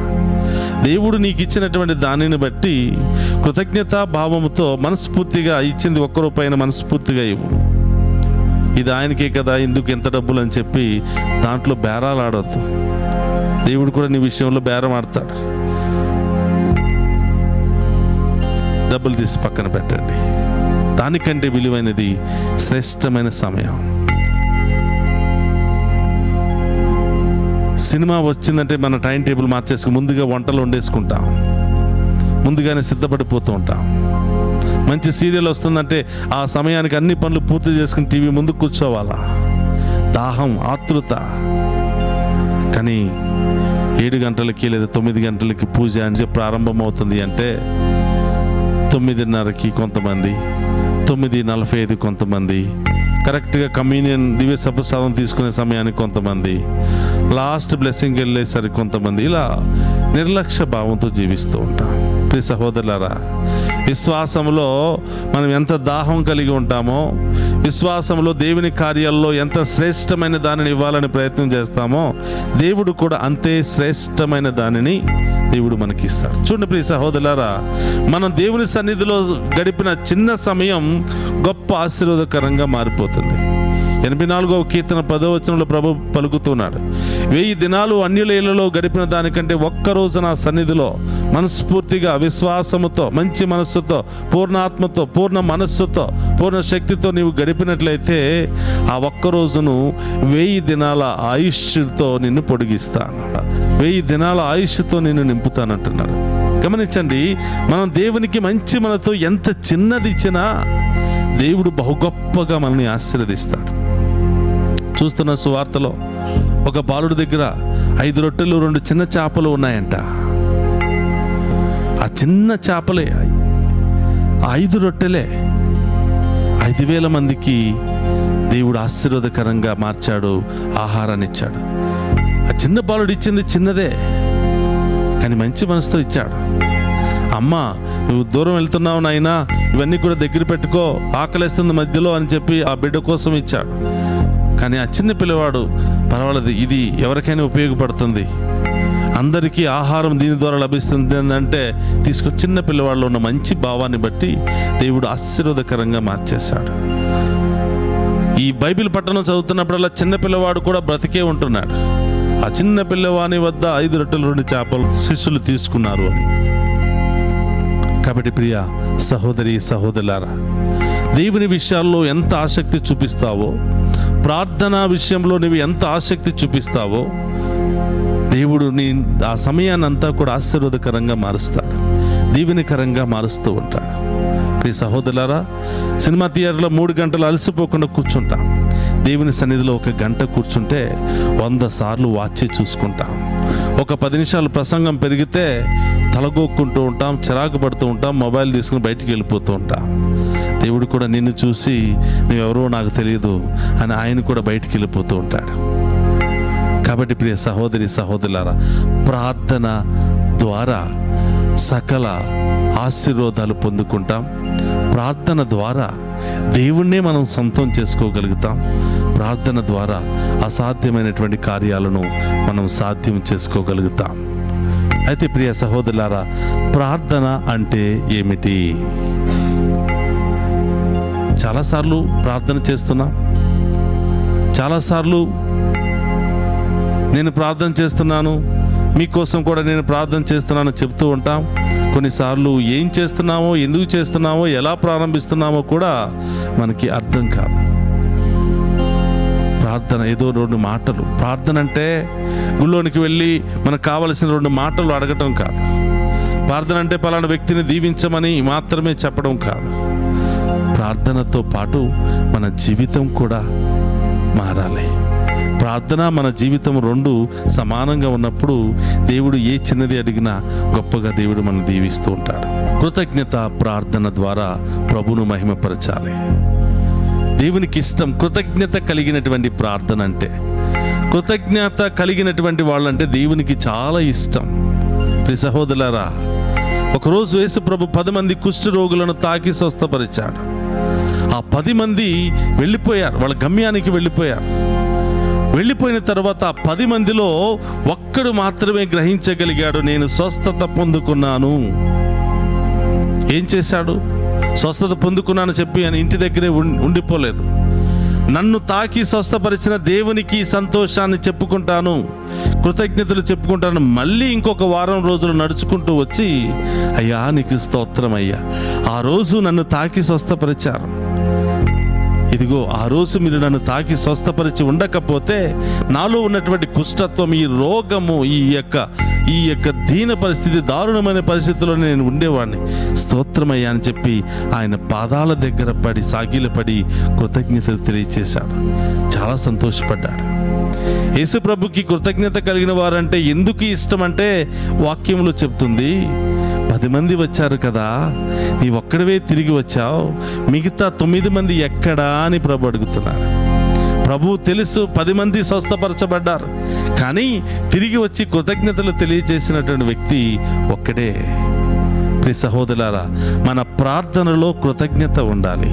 దేవుడు నీకు ఇచ్చినటువంటి దానిని బట్టి కృతజ్ఞతా భావముతో మనస్ఫూర్తిగా ఇచ్చింది 1 రూపాయి మనస్ఫూర్తిగా ఇవ్వు. ఇది ఆయనకే కదా, ఎందుకు ఎంత డబ్బులు అని చెప్పి దాంట్లో బేరాలు ఆడవద్దు. దేవుడు కూడా నీ విషయంలో బేరం ఆడతాడు. డబ్బులు తీసి పక్కన పెట్టండి. దానికంటే విలువైనది శ్రేష్టమైన సమయం. సినిమా వచ్చిందంటే మన టైం టేబుల్ మార్చేసుకుని ముందుగా వంటలు వండేసుకుంటాం, ముందుగానే సిద్ధపడిపోతూ ఉంటాం. మంచి సీరియల్ వస్తుందంటే ఆ సమయానికి అన్ని పనులు పూర్తి చేసుకుని టీవీ ముందు కూర్చోవాలా, దాహం, ఆతృత. కానీ 7 గంటలకి లేదా 9 గంటలకి పూజ అని చెప్పి ప్రారంభమవుతుంది అంటే 9:30కి కొంతమంది, 9:45 కొంతమంది, కరెక్ట్గా కమ్యూనియన్ దివ్య సప్రసాదం తీసుకునే సమయానికి కొంతమంది, లాస్ట్ బ్లెస్సింగ్ వెళ్ళేసరికి కొంతమంది, ఇలా నిర్లక్ష్య భావంతో జీవిస్తూ ఉంటాం. ప్రియ సహోదరులారా, విశ్వాసంలో మనం ఎంత దాహం కలిగి ఉంటామో, విశ్వాసంలో దేవుని కార్యాల్లో ఎంత శ్రేష్టమైన దానిని ఇవ్వాలని ప్రయత్నం చేస్తామో, దేవుడు కూడా అంతే శ్రేష్టమైన దానిని దేవుడు మనకి ఇస్తాడు. చూడండి ప్రియ సహోదరులారా, మనం దేవుని సన్నిధిలో గడిపిన చిన్న సమయం గొప్ప ఆశీర్వాదకరంగా మారిపోతుంది. 84వ కీర్తన 10వ వచనంలో ప్రభు పలుకుతున్నాడు, 1000 దినాలు అన్యుల ఇళ్లలో గడిపిన దానికంటే ఒక్కరోజు నా సన్నిధిలో మనస్ఫూర్తిగా, విశ్వాసముతో, మంచి మనస్సుతో, పూర్ణాత్మతో, పూర్ణ మనస్సుతో, పూర్ణ శక్తితో నీవు గడిపినట్లయితే ఆ ఒక్కరోజును 1000 దినాల ఆయుష్తో నిన్ను పొడిగిస్తాను, 1000 దినాల ఆయుష్తో నిన్ను నింపుతానంటున్నాడు. గమనించండి, మనం దేవునికి మంచి మనతో ఎంత చిన్నది ఇచ్చినా దేవుడు బహు గొప్పగా మనల్ని ఆశీర్వదిస్తాడు. చూస్తున్న సువార్తలో ఒక బాలుడి దగ్గర 5 రొట్టెలు 2 చిన్న చేపలు ఉన్నాయంట. ఆ చిన్న చేపలే, 5 రొట్టెలే 5,000 మందికి దేవుడు ఆశీర్వాదకరంగా మార్చాడు, ఆహారాన్ని ఇచ్చాడు. ఆ చిన్న బాలుడు ఇచ్చింది చిన్నదే, కానీ మంచి మనసుతో ఇచ్చాడు. అమ్మా, నువ్వు దూరం వెళ్తున్నావు నాయనా, ఇవన్నీ కూడా దగ్గర పెట్టుకో, ఆకలేస్తుంది మధ్యలో అని చెప్పి ఆ బిడ్డ కోసం ఇచ్చాడు. కానీ ఆ చిన్న పిల్లవాడు, పర్వాలేదు, ఇది ఎవరికైనా ఉపయోగపడుతుంది, అందరికీ ఆహారం దీని ద్వారా లభిస్తుంది అంటే తీసుకొని చిన్న పిల్లవాడిలో ఉన్న మంచి భావాన్ని బట్టి దేవుడు ఆశీర్వాదకరంగా మార్చేశాడు. ఈ బైబిల్ పట్టణం చదువుతున్నప్పుడల్లా చిన్న పిల్లవాడు కూడా బ్రతికే ఉంటున్నాడు. ఆ చిన్న పిల్లవాని వద్ద 5 రొట్టెలు 2 చేపలు శిష్యులు తీసుకున్నారు అని. కాబట్టి ప్రియ సహోదరి సహోదరులారా, దేవుని విషయాల్లో ఎంత ఆసక్తి చూపిస్తావో, ప్రార్థన విషయంలో నువ్వు ఎంత ఆసక్తి చూపిస్తావో, దేవుడు నీ ఆ సమయాన్ని అంతా కూడా ఆశీర్వాదకరంగా మారుస్తాడు, దీవెనకరంగా మారుస్తూ ఉంటాడు. ప్రియ సహోదరులారా, సినిమా థియేటర్లో 3 గంటలు అలసిపోకుండా కూర్చుంటాం. దేవుని సన్నిధిలో 1 గంట కూర్చుంటే 100 సార్లు వాచి చూసుకుంటాం. ఒక 10 నిమిషాలు ప్రసంగం పెరిగితే తలగొక్కుంటూ ఉంటాం, చిరాకు పడుతూ ఉంటాం, మొబైల్ తీసుకుని బయటికి వెళ్ళిపోతూ ఉంటాం. దేవుడు కూడా నిన్ను చూసి నువ్వెవరో నాకు తెలియదు అని ఆయన కూడా బయటికి వెళ్ళిపోతూ ఉంటాడు. కాబట్టి ప్రియ సహోదరి సహోదరులారా, ప్రార్థన ద్వారా సకల ఆశీర్వాదాలు పొందుకుంటాం. ప్రార్థన ద్వారా దేవుణ్ణే మనం సొంతం చేసుకోగలుగుతాం. ప్రార్థన ద్వారా అసాధ్యమైనటువంటి కార్యాలను మనం సాధ్యం చేసుకోగలుగుతాం. అయితే ప్రియ సహోదరులారా, ప్రార్థన అంటే ఏమిటి? చాలాసార్లు ప్రార్థన చేస్తున్నాం, చాలాసార్లు నేను ప్రార్థన చేస్తున్నాను, మీకోసం కూడా నేను ప్రార్థన చేస్తున్నాను చెప్తూ ఉంటాం. కొన్నిసార్లు ఏం చేస్తున్నామో, ఎందుకు చేస్తున్నామో, ఎలా ప్రారంభిస్తున్నామో కూడా మనకి అర్థం కాదు. ప్రార్థన ఏదో 2 మాటలు. ప్రార్థన అంటే గుళ్ళోనికి వెళ్ళి మనకు కావలసిన 2 మాటలు అడగటం కాదు. ప్రార్థన అంటే పలానా వ్యక్తిని దీవించమని మాత్రమే చెప్పడం కాదు. ప్రార్థనతో పాటు మన జీవితం కూడా మారాలి. ప్రార్థన మన జీవితం 2 సమానంగా ఉన్నప్పుడు దేవుడు ఏ చిన్నది అడిగినా గొప్పగా దేవుడు మనం దీవిస్తూ ఉంటాడు. కృతజ్ఞత ప్రార్థన ద్వారా ప్రభువును మహిమపరచాలి. దేవునికి ఇష్టం కృతజ్ఞత కలిగినటువంటి ప్రార్థన అంటే. కృతజ్ఞత కలిగినటువంటి వాళ్ళంటే దేవునికి చాలా ఇష్టం. ప్రియ సహోదరులారా, ఒకరోజు యేసు ప్రభు 10 మంది కుష్ఠ రోగులను తాకి స్వస్థపరిచాడు. ఆ 10 మంది వెళ్ళిపోయారు, వాళ్ళ గమ్యానికి వెళ్ళిపోయారు. వెళ్ళిపోయిన తర్వాత 10 మందిలో ఒక్కడు మాత్రమే గ్రహించగలిగాడు, నేను స్వస్థత పొందుకున్నాను. ఏం చేశాడు? స్వస్థత పొందుకున్నాను చెప్పి అని ఇంటి దగ్గరే ఉండిపోలేదు. నన్ను తాకి స్వస్థపరిచిన దేవునికి సంతోషాన్ని చెప్పుకుంటాను, కృతజ్ఞతలు చెప్పుకుంటాను. మళ్ళీ ఇంకొక వారం రోజులు నడుచుకుంటూ వచ్చి, అయ్యా నీకు స్తోత్రం అయ్యా, ఆ రోజు నన్ను తాకి స్వస్థపరిచారు. ఇదిగో ఆ రోజు మీరు నన్ను తాకి స్వస్థపరిచి ఉండకపోతే నాలో ఉన్నటువంటి కుష్ఠత్వం, ఈ రోగము, ఈ యొక్క దీన పరిస్థితి, దారుణమైన పరిస్థితిలో నేను ఉండేవాడిని. స్తోత్రమయ్యా అని చెప్పి ఆయన పాదాల దగ్గర పడి సాగిలపడి కృతజ్ఞతలు తెలియచేశాడు. చాలా సంతోషపడ్డాడు. యేసు ప్రభుకి కృతజ్ఞత కలిగిన వారంటే ఎందుకు ఇష్టం అంటే వాక్యంలో చెప్తుంది, 10 మంది వచ్చారు కదా, నీ ఒక్కడివే తిరిగి వచ్చావు, మిగతా 9 మంది ఎక్కడా అని ప్రభు అడుగుతున్నాడు. ప్రభు తెలుసు 10 మంది స్వస్థపరచబడ్డారు, కానీ తిరిగి వచ్చి కృతజ్ఞతలు తెలియజేసినటువంటి వ్యక్తి ఒక్కడే. ప్రియ సహోదరులారా, మన ప్రార్థనలో కృతజ్ఞత ఉండాలి.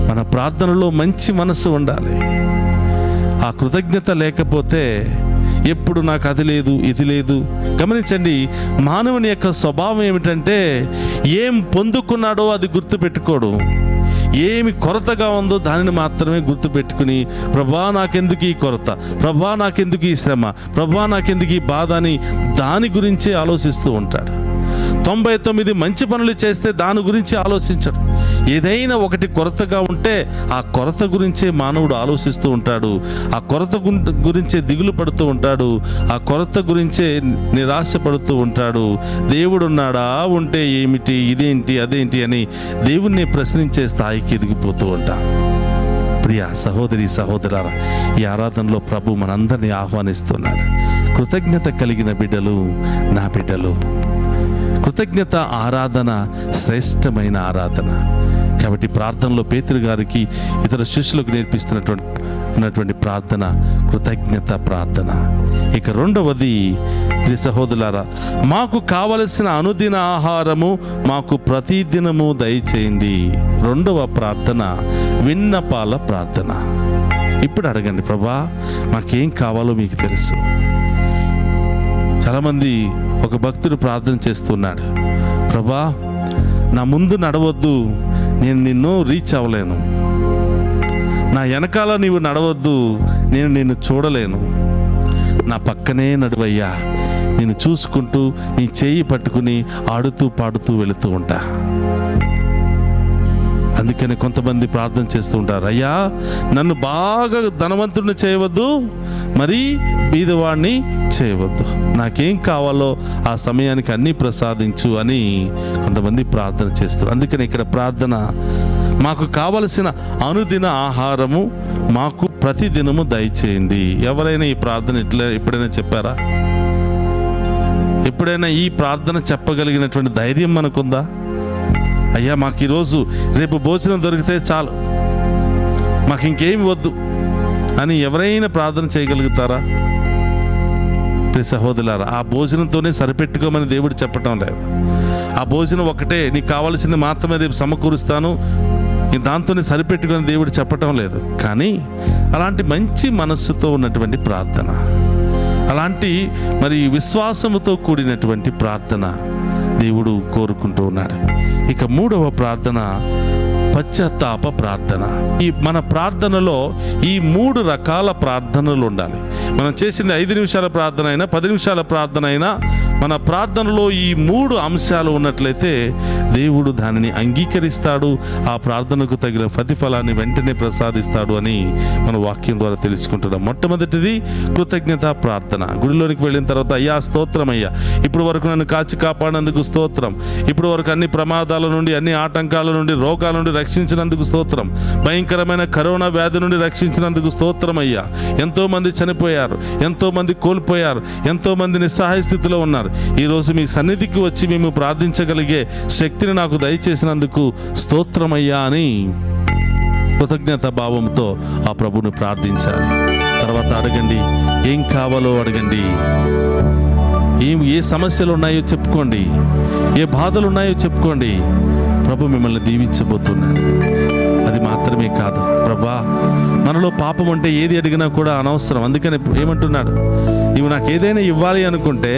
మన ప్రార్థనలో మంచి మనసు ఉండాలి. ఆ కృతజ్ఞత లేకపోతే ఎప్పుడు నాకు అది లేదు ఇది లేదు. గమనించండి, మానవుని యొక్క స్వభావం ఏమిటంటే ఏం పొందుకున్నాడో అది గుర్తుపెట్టుకోడు, ఏమి కొరతగా ఉందో దానిని మాత్రమే గుర్తుపెట్టుకుని, ప్రభా నాకెందుకు ఈ కొరత, ప్రభా నాకెందుకు ఈ శ్రమ, ప్రభా నాకెందుకు ఈ బాధ అని దాని గురించే ఆలోచిస్తూ ఉంటాడు. 99 మంచి పనులు చేస్తే దాని గురించి ఆలోచించడు. ఏదైనా ఒకటి కొరతగా ఉంటే ఆ కొరత గురించే మానవుడు ఆలోచిస్తూ ఉంటాడు. ఆ కొరత గురించే దిగులు పడుతూ ఉంటాడు. ఆ కొరత గురించే నిరాశపడుతూ ఉంటాడు. దేవుడున్నాడా, ఉంటే ఏమిటి, ఇదేంటి అదేంటి అని దేవుణ్ణి ప్రశ్నించే స్థాయికి ఎదిగిపోతూ ఉంటాం. ప్రియ సహోదరి సహోదరులారా, ఈ ఆరాధనలో ప్రభు మనందరినీ ఆహ్వానిస్తున్నాడు. కృతజ్ఞత కలిగిన బిడ్డలు నా బిడ్డలు. కృతజ్ఞత ఆరాధన శ్రేష్టమైన ఆరాధన. కాబట్టి ప్రార్థనలో పేతురు గారికి ఇతర శిష్యులకు నేర్పిస్తున్నటువంటి ప్రార్థన కృతజ్ఞత ప్రార్థన. ఇక 2వది, ప్రియ సహోదరులారా, మాకు కావలసిన అనుదిన ఆహారము మాకు ప్రతిదినము దయచేయండి. 2వ ప్రార్థన విన్నపాల ప్రార్థన. ఇప్పుడు అడగండి, ప్రభా మాకేం కావాలో మీకు తెలుసు. చాలామంది, ఒక భక్తుడు ప్రార్థన చేస్తున్నాడు, ప్రభా నా ముందు నడవద్దు, నేను నిన్ను రీచ్ అవ్వలేను. నా వెనకాల నీవు నడవద్దు, నేను నిన్ను చూడలేను. నా పక్కనే నడువయ్యా, నేను చూసుకుంటూ నీ చేయి పట్టుకుని ఆడుతూ పాడుతూ వెళుతూ ఉంటా. అందుకని కొంతమంది ప్రార్థన చేస్తూ ఉంటారు, అయ్యా నన్ను బాగా ధనవంతుడిని చేయవద్దు, మరీ బీదవాడిని చేయవద్దు, నాకేం కావాలో ఆ సమయానికి అన్నీ ప్రసాదించు అని కొంతమంది ప్రార్థన చేస్తారు. అందుకని ఇక్కడ ప్రార్థన, మాకు కావలసిన అనుదిన ఆహారము మాకు ప్రతిదినము దయచేయండి. ఎవరైనా ఈ ప్రార్థన ఎప్పుడైనా చెప్పారా? ఎప్పుడైనా ఈ ప్రార్థన చెప్పగలిగినటువంటి ధైర్యం మనకుందా? అయ్యా మాకు ఈరోజు రేపు భోజనం దొరికితే చాలు, మాకు ఇంకేమి వద్దు అని ఎవరైనా ప్రార్థన చేయగలుగుతారా? ప్రియ సహోదరులారా, ఆ భోజనంతోనే సరిపెట్టుకోమని దేవుడు చెప్పటం లేదు. ఆ భోజనం ఒకటే, నీకు కావాల్సింది మాత్రమే రేపు సమకూరుస్తాను, దాంతోనే సరిపెట్టుకొని దేవుడు చెప్పటం లేదు. కానీ అలాంటి మంచి మనస్సుతో ఉన్నటువంటి ప్రార్థన, అలాంటి మరి విశ్వాసముతో కూడినటువంటి ప్రార్థన దేవుడు కోరుకుంటూ ఉన్నాడు. ఇక మూడవ ప్రార్థన పశ్చాత్తాప ప్రార్థన. ఈ మన ప్రార్థనలో ఈ 3 రకాల ప్రార్థనలు ఉండాలి. మనం చేసింది 5 నిమిషాల ప్రార్థన అయినా 10 నిమిషాల ప్రార్థన అయినా మన ప్రార్థనలో ఈ 3 అంశాలు ఉన్నట్లయితే దేవుడు దానిని అంగీకరిస్తాడు, ఆ ప్రార్థనకు తగిన ప్రతిఫలాన్ని వెంటనే ప్రసాదిస్తాడు అని మన వాక్యం ద్వారా తెలుసుకుంటున్నాం. మొట్టమొదటిది కృతజ్ఞత ప్రార్థన. గుడిలోనికి వెళ్ళిన తర్వాత, అయ్యా స్తోత్రం అయ్యా, ఇప్పుడు వరకు నన్ను కాచి కాపాడినందుకు స్తోత్రం, ఇప్పుడు వరకు అన్ని ప్రమాదాల నుండి, అన్ని ఆటంకాల నుండి, రోగాల నుండి రక్షించినందుకు స్తోత్రం, భయంకరమైన కరోనా వ్యాధి నుండి రక్షించినందుకు స్తోత్రం అయ్యా. ఎంతోమంది చనిపోయారు, ఎంతోమంది కోల్పోయారు, ఎంతోమంది నిస్సహాయ స్థితిలో ఉన్నారు. ఈరోజు మీ సన్నిధికి వచ్చి మేము ప్రార్థించగలిగే శక్తిని నాకు దయచేసినందుకు స్తోత్రమయ్యా అని కృతజ్ఞత భావంతో ఆ ప్రభువుని ప్రార్థించాలి. తర్వాత అడగండి, ఏం కావాలో అడగండి, ఏ సమస్యలు ఉన్నాయో చెప్పుకోండి, ఏ బాధలు ఉన్నాయో చెప్పుకోండి. ప్రభు మిమ్మల్ని దీవించబోతున్నాడు. అది మాత్రమే కాదు, ప్రభా మనలో పాపం అంటే ఏది అడిగినా కూడా అనవసరం. అందుకని ఏమంటున్నాడు, నీవు నాకు ఏదైనా ఇవ్వాలి అనుకుంటే,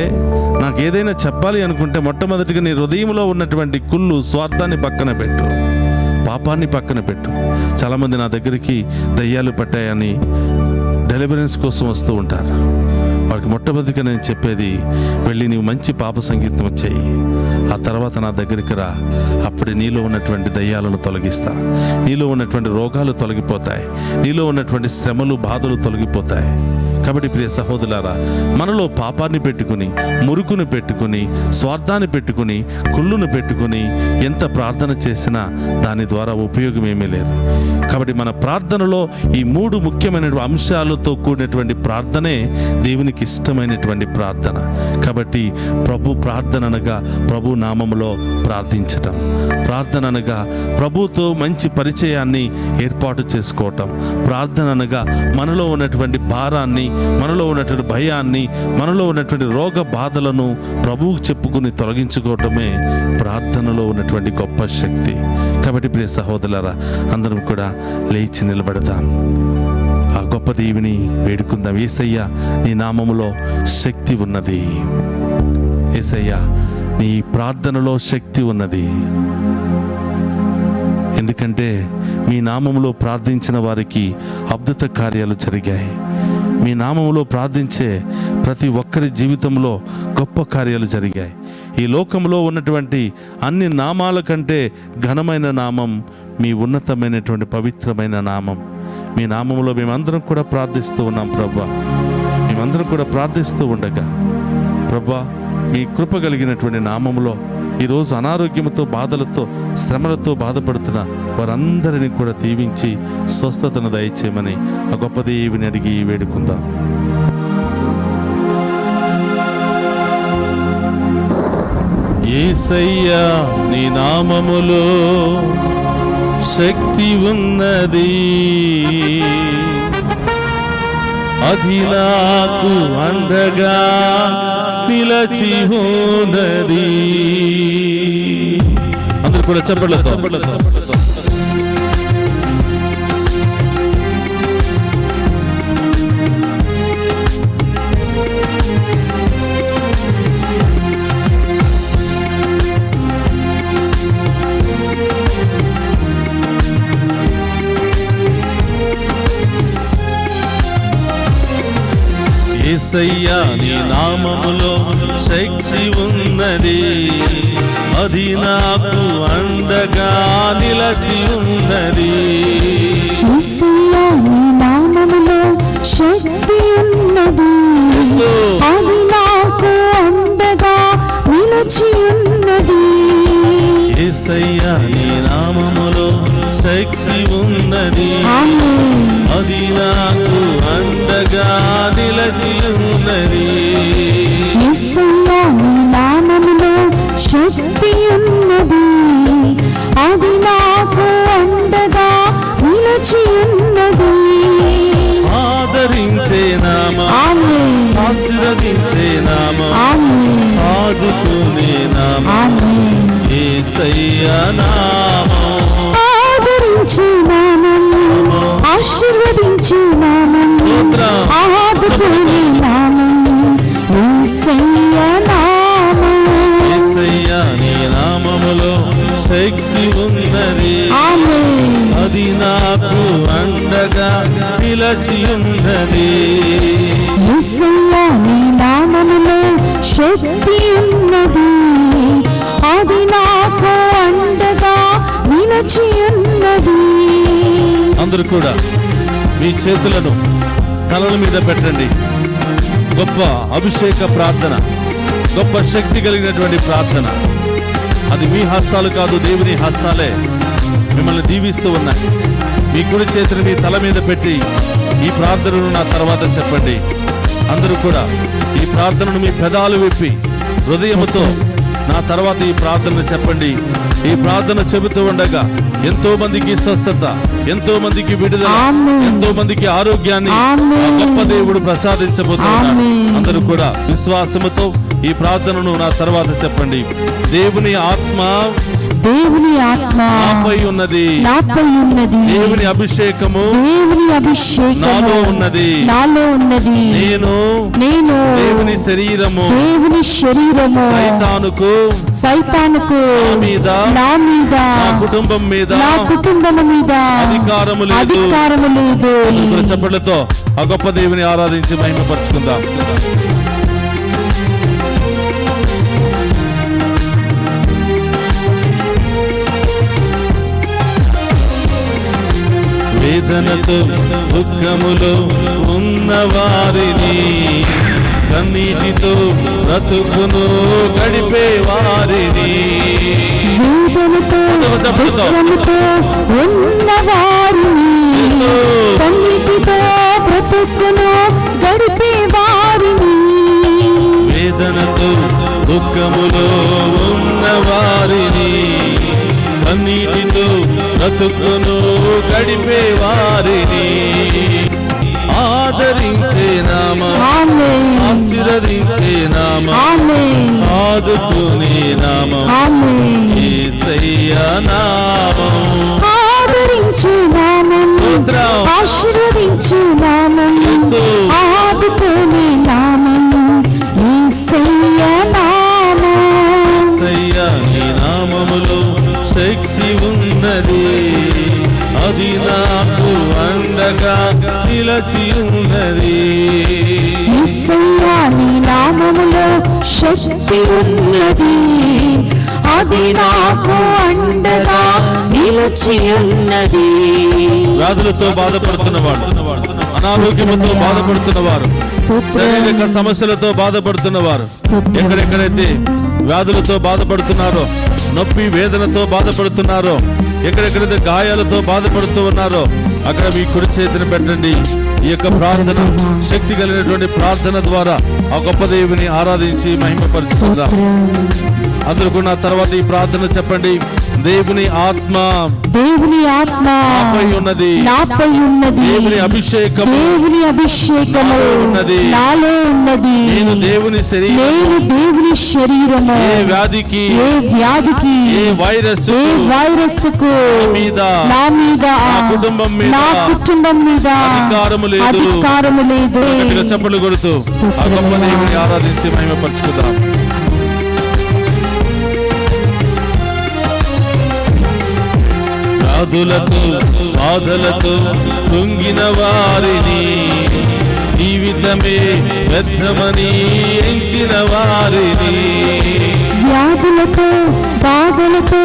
నాకు ఏదైనా చెప్పాలి అనుకుంటే, మొట్టమొదటిగా నీ హృదయంలో ఉన్నటువంటి కుళ్ళు, స్వార్థాన్ని పక్కన పెట్టు, పాపాన్ని పక్కన పెట్టు. చాలామంది నా దగ్గరికి దయ్యాలు పట్టాయని డెలివరెన్స్ కోసం వస్తూ ఉంటారు. వాడికి మొట్టమొదటిగా నేను చెప్పేది, వెళ్ళి నీవు మంచి పాప సంగీతం చేయి, ఆ తర్వాత నా దగ్గరికి రా, అప్పుడే నీలో ఉన్నటువంటి దయ్యాలను తొలగిస్తా, నీలో ఉన్నటువంటి రోగాలు తొలగిపోతాయి, నీలో ఉన్నటువంటి శ్రమలు, బాధలు తొలగిపోతాయి. కాబట్టి ప్రియ సహోదరులారా, మనలో పాపాన్ని పెట్టుకుని, మురుకును పెట్టుకుని, స్వార్థాన్ని పెట్టుకుని, కుళ్ళును పెట్టుకుని ఎంత ప్రార్థన చేసినా దాని ద్వారా ఉపయోగం ఏమీ లేదు. కాబట్టి మన ప్రార్థనలో ఈ 3 ముఖ్యమైన అంశాలతో కూడినటువంటి ప్రార్థనే దేవునికి ఇష్టమైనటువంటి ప్రార్థన. కాబట్టి ప్రభు ప్రార్థన అనగా ప్రభు నామములో ప్రార్థించటం, ప్రార్థన అనగా ప్రభుతో మంచి పరిచయాన్ని ఏర్పాటు చేసుకోవటం, ప్రార్థన అనగా మనలో ఉన్నటువంటి భారాన్ని, మనలో ఉన్నటువంటి భయాన్ని, మనలో ఉన్నటువంటి రోగ బాధలను ప్రభువుకు చెప్పుకుని తొలగించుకోవటమే ప్రార్థనలో ఉన్నటువంటి గొప్ప శక్తి. కాబట్టి ప్రియ సహోదరులారా, అందరం కూడా లేచి నిలబడదాం, ఆ గొప్ప దేవుని వేడుకుందాం. యేసయ్యా, నీ నామములో శక్తి ఉన్నది. యేసయ్యా, నీ ప్రార్థనలో శక్తి ఉన్నది. ఎందుకంటే మీ నామములో ప్రార్థించిన వారికి అద్భుత కార్యాలు జరిగాయి. మీ నామములో ప్రార్థించే ప్రతి ఒక్కరి జీవితంలో గొప్ప కార్యాలు జరిగాయి. ఈ లోకంలో ఉన్నటువంటి అన్ని నామాల కంటే ఘనమైన నామం మీ ఉన్నతమైనటువంటి పవిత్రమైన నామం. మీ నామములో మేమందరం కూడా ప్రార్థిస్తూ ఉన్నాం ప్రభా. మేమందరం కూడా ప్రార్థిస్తూ ఉండగా ప్రభా, మీ కృప కలిగినటువంటి నామములో ఈరోజు అనారోగ్యంతో, బాధలతో, శ్రమలతో బాధపడుతున్న వారందరినీ కూడా దీవించి స్వస్థతను దయచేయమని ఆ గొప్ప దేవుని అడిగి వేడుకుందాం. యేసయ్యా, నీ నామములో శక్తి ఉన్నది, అది నాకు అండగా నిలచి ఉన్నది. అందరూ కూడా చెప్పలతో యేసయ్యా నీ నామములో శక్తి ఉన్నది, అది నాకు అండగా నిలచి ఉన్నది. యేసయ్యా నీ నామములో శక్తి ఉన్నది, అది నాకు అండగా నిలిచి ఉన్నది. యేసయ్యా నీ నామములో శక్తి ఉన్నది, అది నాకు అండగా నిలచి ఉన్నది. యేసయ్యా నీ నామములో శక్తి ఉన్నది, అది నాకు అండగా నిలిచి ఉన్నది. ఆదరించే నామం, ఆశీర్వదించే నామం, ఆదుకునే నామం యేసయ్యా నామం. ఆదరించే నామం, ఆశీర్వదించే నామం, ఆదుకునే నామం యేసయ్యా నామం. యేసయ్యా నీ నామములో శక్తి ఉన్నది, అది నాకు అండగా నిలచి ఉన్నది. యేసయ్యా నీ నామములో శక్తి ఉన్నది, అది నాకు అండగా నిలిచి ఉన్నది. అందరూ కూడా మీ చేతులను తలల మీద పెట్టండి. గొప్ప అభిషేక ప్రార్థన, గొప్ప శక్తి కలిగినటువంటి ప్రార్థన. అది మీ హస్తాలు కాదు, దేవుని హస్తాలే మిమ్మల్ని దీవిస్తూ ఉన్నాయి. మీ కుడి చేతిని మీ తల మీద పెట్టి ఈ ప్రార్థనను నా తర్వాత చెప్పండి. అందరూ కూడా ఈ ప్రార్థనను మీ పెదాలు విప్పి హృదయముతో నా తర్వాత ఈ ప్రార్థన చెప్పండి. ఈ ప్రార్థన చెబుతూ ఉండగా ఎంతో మందికి స్వస్థత, ఎంతో మందికి విడుదల, ఎంతో మందికి ఆరోగ్యాన్ని ఆ గొప్ప దేవుడు ప్రసాదించబోతున్నాడు. అందరూ కూడా విశ్వాసముతో ఈ ప్రార్థనను నా తర్వాత చెప్పండి. దేవుని ఆత్మ నాపై ఉన్నది, దేవుని అభిషేకము నాలో ఉన్నది, నేను దేవుని శరీరము సైతానుకు నా మీద నా కుటుంబం మీద అధికారము లేదు. చప్పట్లతో ఆ గొప్ప దేవుని ఆరాధించి మహిమపరుచుకుందాం. వేదనతో దుఃఖములో ఉన్న వారిని, కన్నీటితో బ్రతుకును గడిపే వారిని, వేదనతో దుఃఖముతో ఉన్న వారిని, కన్నీటితో బ్రతుకును గడిపే వారిని, వేదనతో దుఃఖములో ఉన్న వారిని, కన్నీటితో బ్రతుకును గడిపే వారిని ఆదరించే నామం, ఆశీర్వదించే నామం, ఆదుకునే నామం యేసయ్యా నామం. ఆదరించే నామం, ఆశీర్వదించే నామం, ఆదుకునే నామం యేసయ్యా నామం. యేసయ్యా నీ నామములో శక్తి ఉన్నది, అది నాకు అండగా నిలచి ఉన్నది. యేసయ్యా నీ నామములో శక్తి ఉన్నది, అది నాకు అండగా నిలిచి ఉన్నది. వ్యాధులతో బాధపడుతున్న వాడు, అనారోగ్యముతో బాధపడుతున్న వారు, శారీరక సమస్యలతో బాధపడుతున్న వారు, ఎక్కడెక్కడైతే వ్యాధులతో బాధపడుతున్నారో, నొప్పి వేదనతో బాధపడుతున్నారో, ఎక్కడెక్కడైతే గాయాలతో బాధపడుతూ ఉన్నారో అక్కడ మీ కుడి చేతిని పెట్టండి. ఈ యొక్క ప్రార్థన శక్తి కలిగినటువంటి ప్రార్థన ద్వారా ఆ గొప్ప దేవుని ఆరాధించి మహిమపరుచుకుందాం. అందరూ కూడా తర్వాత ఈ ప్రార్థన చెప్పండి. దేవుని ఆత్మ నాపై ఉన్నది, దేవుని అభిషేకము నాలో ఉన్నది, నేను దేవుని శరీరము, ఏ వ్యాధికి ఏ వైరస్ నా మీద నా కుటుంబం మీద అధికారము లేదు. చప్పట్లు కొడుతూ ఆ గొప్ప దేవుని ఆరాధించి మహిమపరుచుకుందాం. వ్యాధులతో బాధలతో కృంగిన వారిని, జీవితం జీవితమే వ్యర్థమని ఎంచిన వారిని, వ్యాధులతో బాధలతో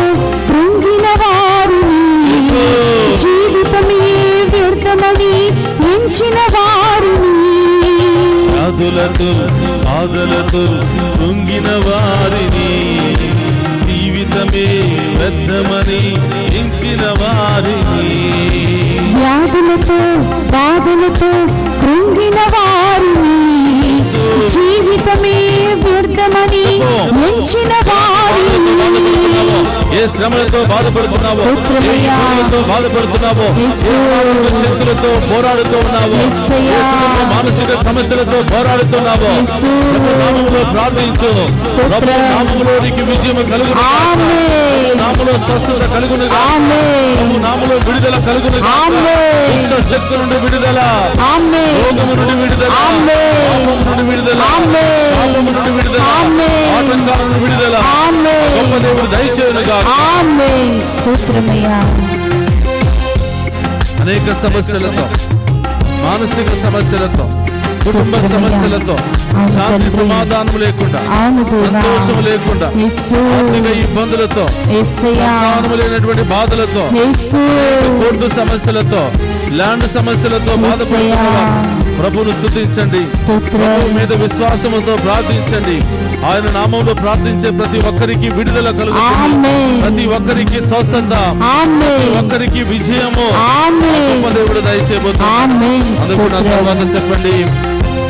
కృంగిన వారిని, జీవితమే వ్యర్థమని ఎంచిన వారిని, వ్యాధులతో బాధలతో కృంగిన వారిని, జీవితమే వ్యర్థమని ఎంచిన వారిని, వ్యాధులతో బాధలతో కృంగిన వారిని, జీవితమే వ్యర్థమని ఎంచిన వారిని. ఏ శ్రమలతో బాధపడుతున్నావో, ఏ ఇబ్బందులతో బాధపడుతున్నావో, ఏ మానసిక శక్తులతో పోరాడుతూ ఉన్నావో, ఏ మానసిక సమస్యలతో పోరాడుతున్నావో, ప్రభు నామములో ప్రార్థించు. ప్రభు నామములో నీకు విజయం కలుగును, నామములో స్వస్థత కలుగును, ప్రభు నామములో విడుదల కలుగును, దుష్ట శక్తుల నుండి విడుదల, రోగము నుండి విడుదల, పాపము నుండి విడుదల, పాపము నుండి విడుదల, ఆటంకాల నుండి విడుదల గొప్ప దేవుడు దయచేయునుగా. స్తోత్రమయ్యా. అనేక సమస్యలతో, మానసిక సమస్యలతో, కుటుంబ సమస్యలతో, శాంతి సమాధానం లేకుండా, సంతోషం లేకుండా, ఆర్థిక ఇబ్బందులతో, సంతానం లేనటువంటి బాధలతో, కోర్టు సమస్యలతో, ల్యాండ్ సమస్యలతో బాధపడుతున్న ప్రభువును స్తుతించండి. ప్రభు మీద విశ్వాసముతో ప్రార్థించండి. ఆయన నామంలో ప్రార్థించే ప్రతి ఒక్కరికి విడుదల కలుగుతుంది, ప్రతి ఒక్కరికి స్వస్థత, ప్రతి ఒక్కరికి విజయము గొప్ప దేవుడు దయచేయబోతున్నాడు. తర్వాత చెప్పండి,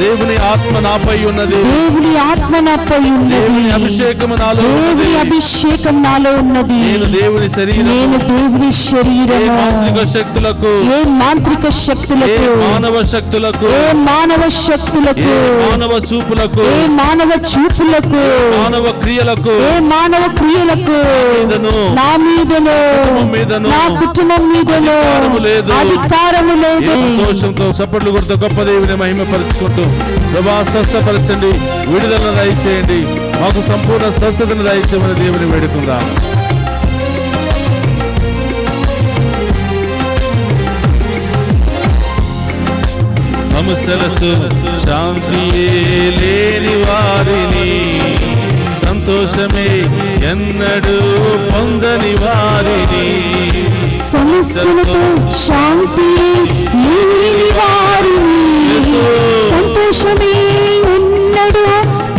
దేవుని ఆత్మ నాపై ఉన్నది, దేవుని ఆత్మ నాపై ఉన్నది, దేవుని అభిషేకము నాలో ఉన్నది, దేవుని అభిషేకం నాలో ఉన్నది, నేను దేవుని శరీరం, నేను దేవుని శరీరము. ఏ మాంత్రిక శక్తులకు, ఏ మాంత్రిక శక్తులకు, ఏ మానవ శక్తులకు, ఏ మానవ శక్తులకు, ఏ మానవ చూపులకు, ఏ మానవ చూపులకు, మానవ క్రియలకు, ఏ మానవ క్రియలకు నా మీదను, నా కుటుంబం మీదను అధికారము లేదు. సంతోషంతో చప్పట్లు కొడుతూ గొప్ప దేవుని మహిమపరుచుకుంటూ, ప్రభా స్వస్థపరచండి, విడుదలను దయచేయండి, మాకు సంపూర్ణ స్వస్థతను దయచేయమని దేవుని వేడుకుందాం. సమస్యలకు శాంతియే లేని వారిని, సంతోషమే ఎన్నడూ పొందని వారిని, సమస్యలతో శాంతి లేని వారిని, సంతోషమే ఎన్నడూ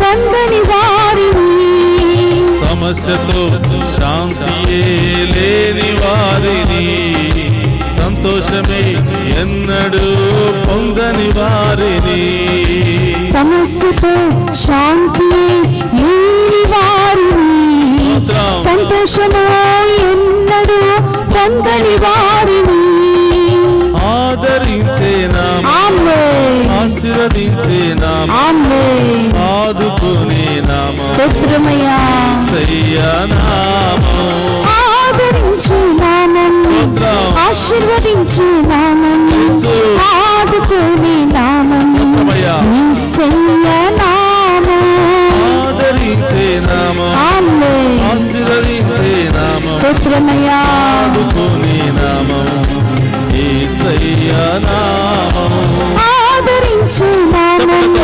పొందని వారిని, సమస్యతో శాంతియే లేని వారిని, సంతోషమే ఎన్నడూ పొందని వారిని, సమస్యతో శాంతి లేని వారిని, సంతోషము ఎన్నడూ పొందని వారిని, ఆదరించే నామం, ఆశీర్వదించే నామం, ఆదుకునే నామం, స్తోత్రమయ్యా. యేసయ్యా నామం, ఆదరించే నామం, ఆశీర్వదించే నామం, ఆదుకునే నామం, యేసయ్యా నామం, ఆదరించే నామం, ఆశీర్వదించే నామం, స్తోత్రమయ్యా. ఆదుకునే నామం, యేసయ్యా నామం, ఆదరించే నామం,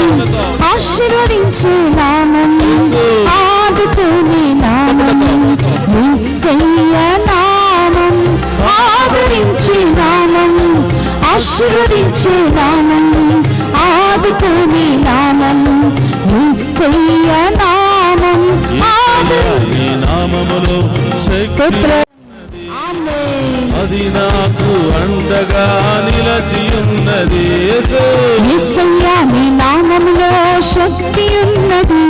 ఆశీర్వదించే నామం, ఆదుకునే నామం, యేసయ్యా నామం, ఆదరించే నామం, ఆశీర్వదించే నామం, ఆదుకునే నామం, యేసయ్యా నామం, నీ నామములో శక్తి, అది నాకు అండగా నిలచి ఉన్నది, యేసయ్యా నీ నామములో శక్తి ఉన్నది,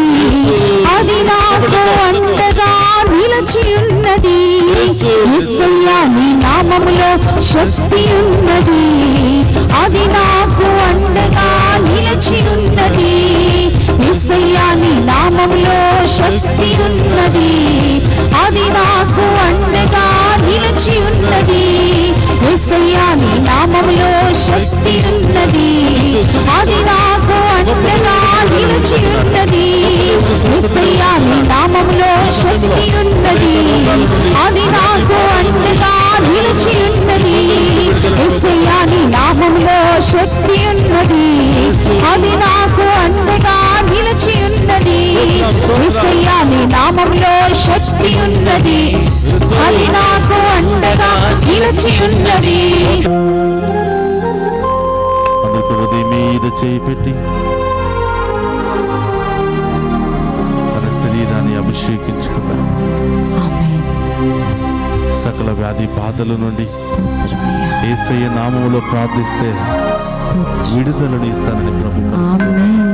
అది నాకు అండగా నిలచి ఉన్నది, యేసయ్యా నీ నామములో శక్తి ఉన్నది, అది నాకు అండగా నిలచి ఉన్నది, యేసయ్యా నీ నామములో శక్తి ఉన్నది, అది నాకు అండగా నిలచి ఉన్నది, యేసయ్యా నీ నామములో శక్తి ఉన్నది, అది నాకు అండగా నిలచి ఉన్నది, యేసయ్యా నీ నామములో శక్తి ఉన్నది, అది నాకు అండగా నిలచి ఉన్నది, యేసయ్యా నీ నామములో శక్తి ఉన్నది, అది నాకు స్తోత్రం, స్తోత్రం. యేసయ్యా నీ నామములో శక్తి ఉన్నది, అది నాకు అండగా నిలిచి ఉన్నది. అందుకు హృదయం మీద చేయి పెట్టి తన శరీరాన్ని అభిషేకించుకుందాం. ఆమేన్. సకల వ్యాధి బాధల నుండి స్తోత్రమయ్యా. యేసయ్య నామములో ప్రార్థిస్తే స్తోత్రం. విడుదలను ఇస్తానని ప్రభు. ఆమేన్.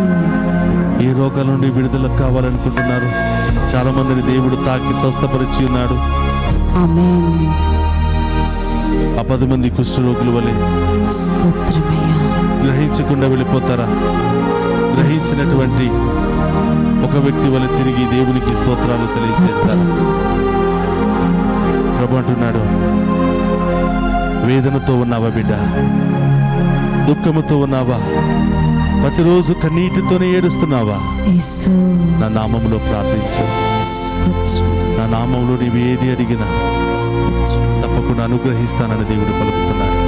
ఏ రోగాల నుండి విడుదల కావాలనుకుంటున్నారు? చాలా మందిని దేవుడు తాకి స్వస్థపరిచి ఉన్నాడు. ఆమేన్. ఆ 10 మంది కుష్ఠరోగుల వలె స్తోత్రమయ్యా. గ్రహించకుండా వెళ్ళిపోతారా? గ్రహించినటువంటి ఒక వ్యక్తి వలె తిరిగి దేవునికి స్తోత్రాలు తెలియజేస్తారు. ప్రభు అంటున్నాడు, వేదనతో ఉన్నావా బిడ్డ? దుఃఖముతో ఉన్నావా? ప్రతిరోజు కన్నీటితోనే ఏడుస్తున్నావా? యేసు. నా నామములో ప్రార్థించు. స్తోత్రం. నా నామములో నీవు ఏది అడిగినా స్తోత్రం. తప్పకుండా అనుగ్రహిస్తానని దేవుడు పలుకుతున్నాడు.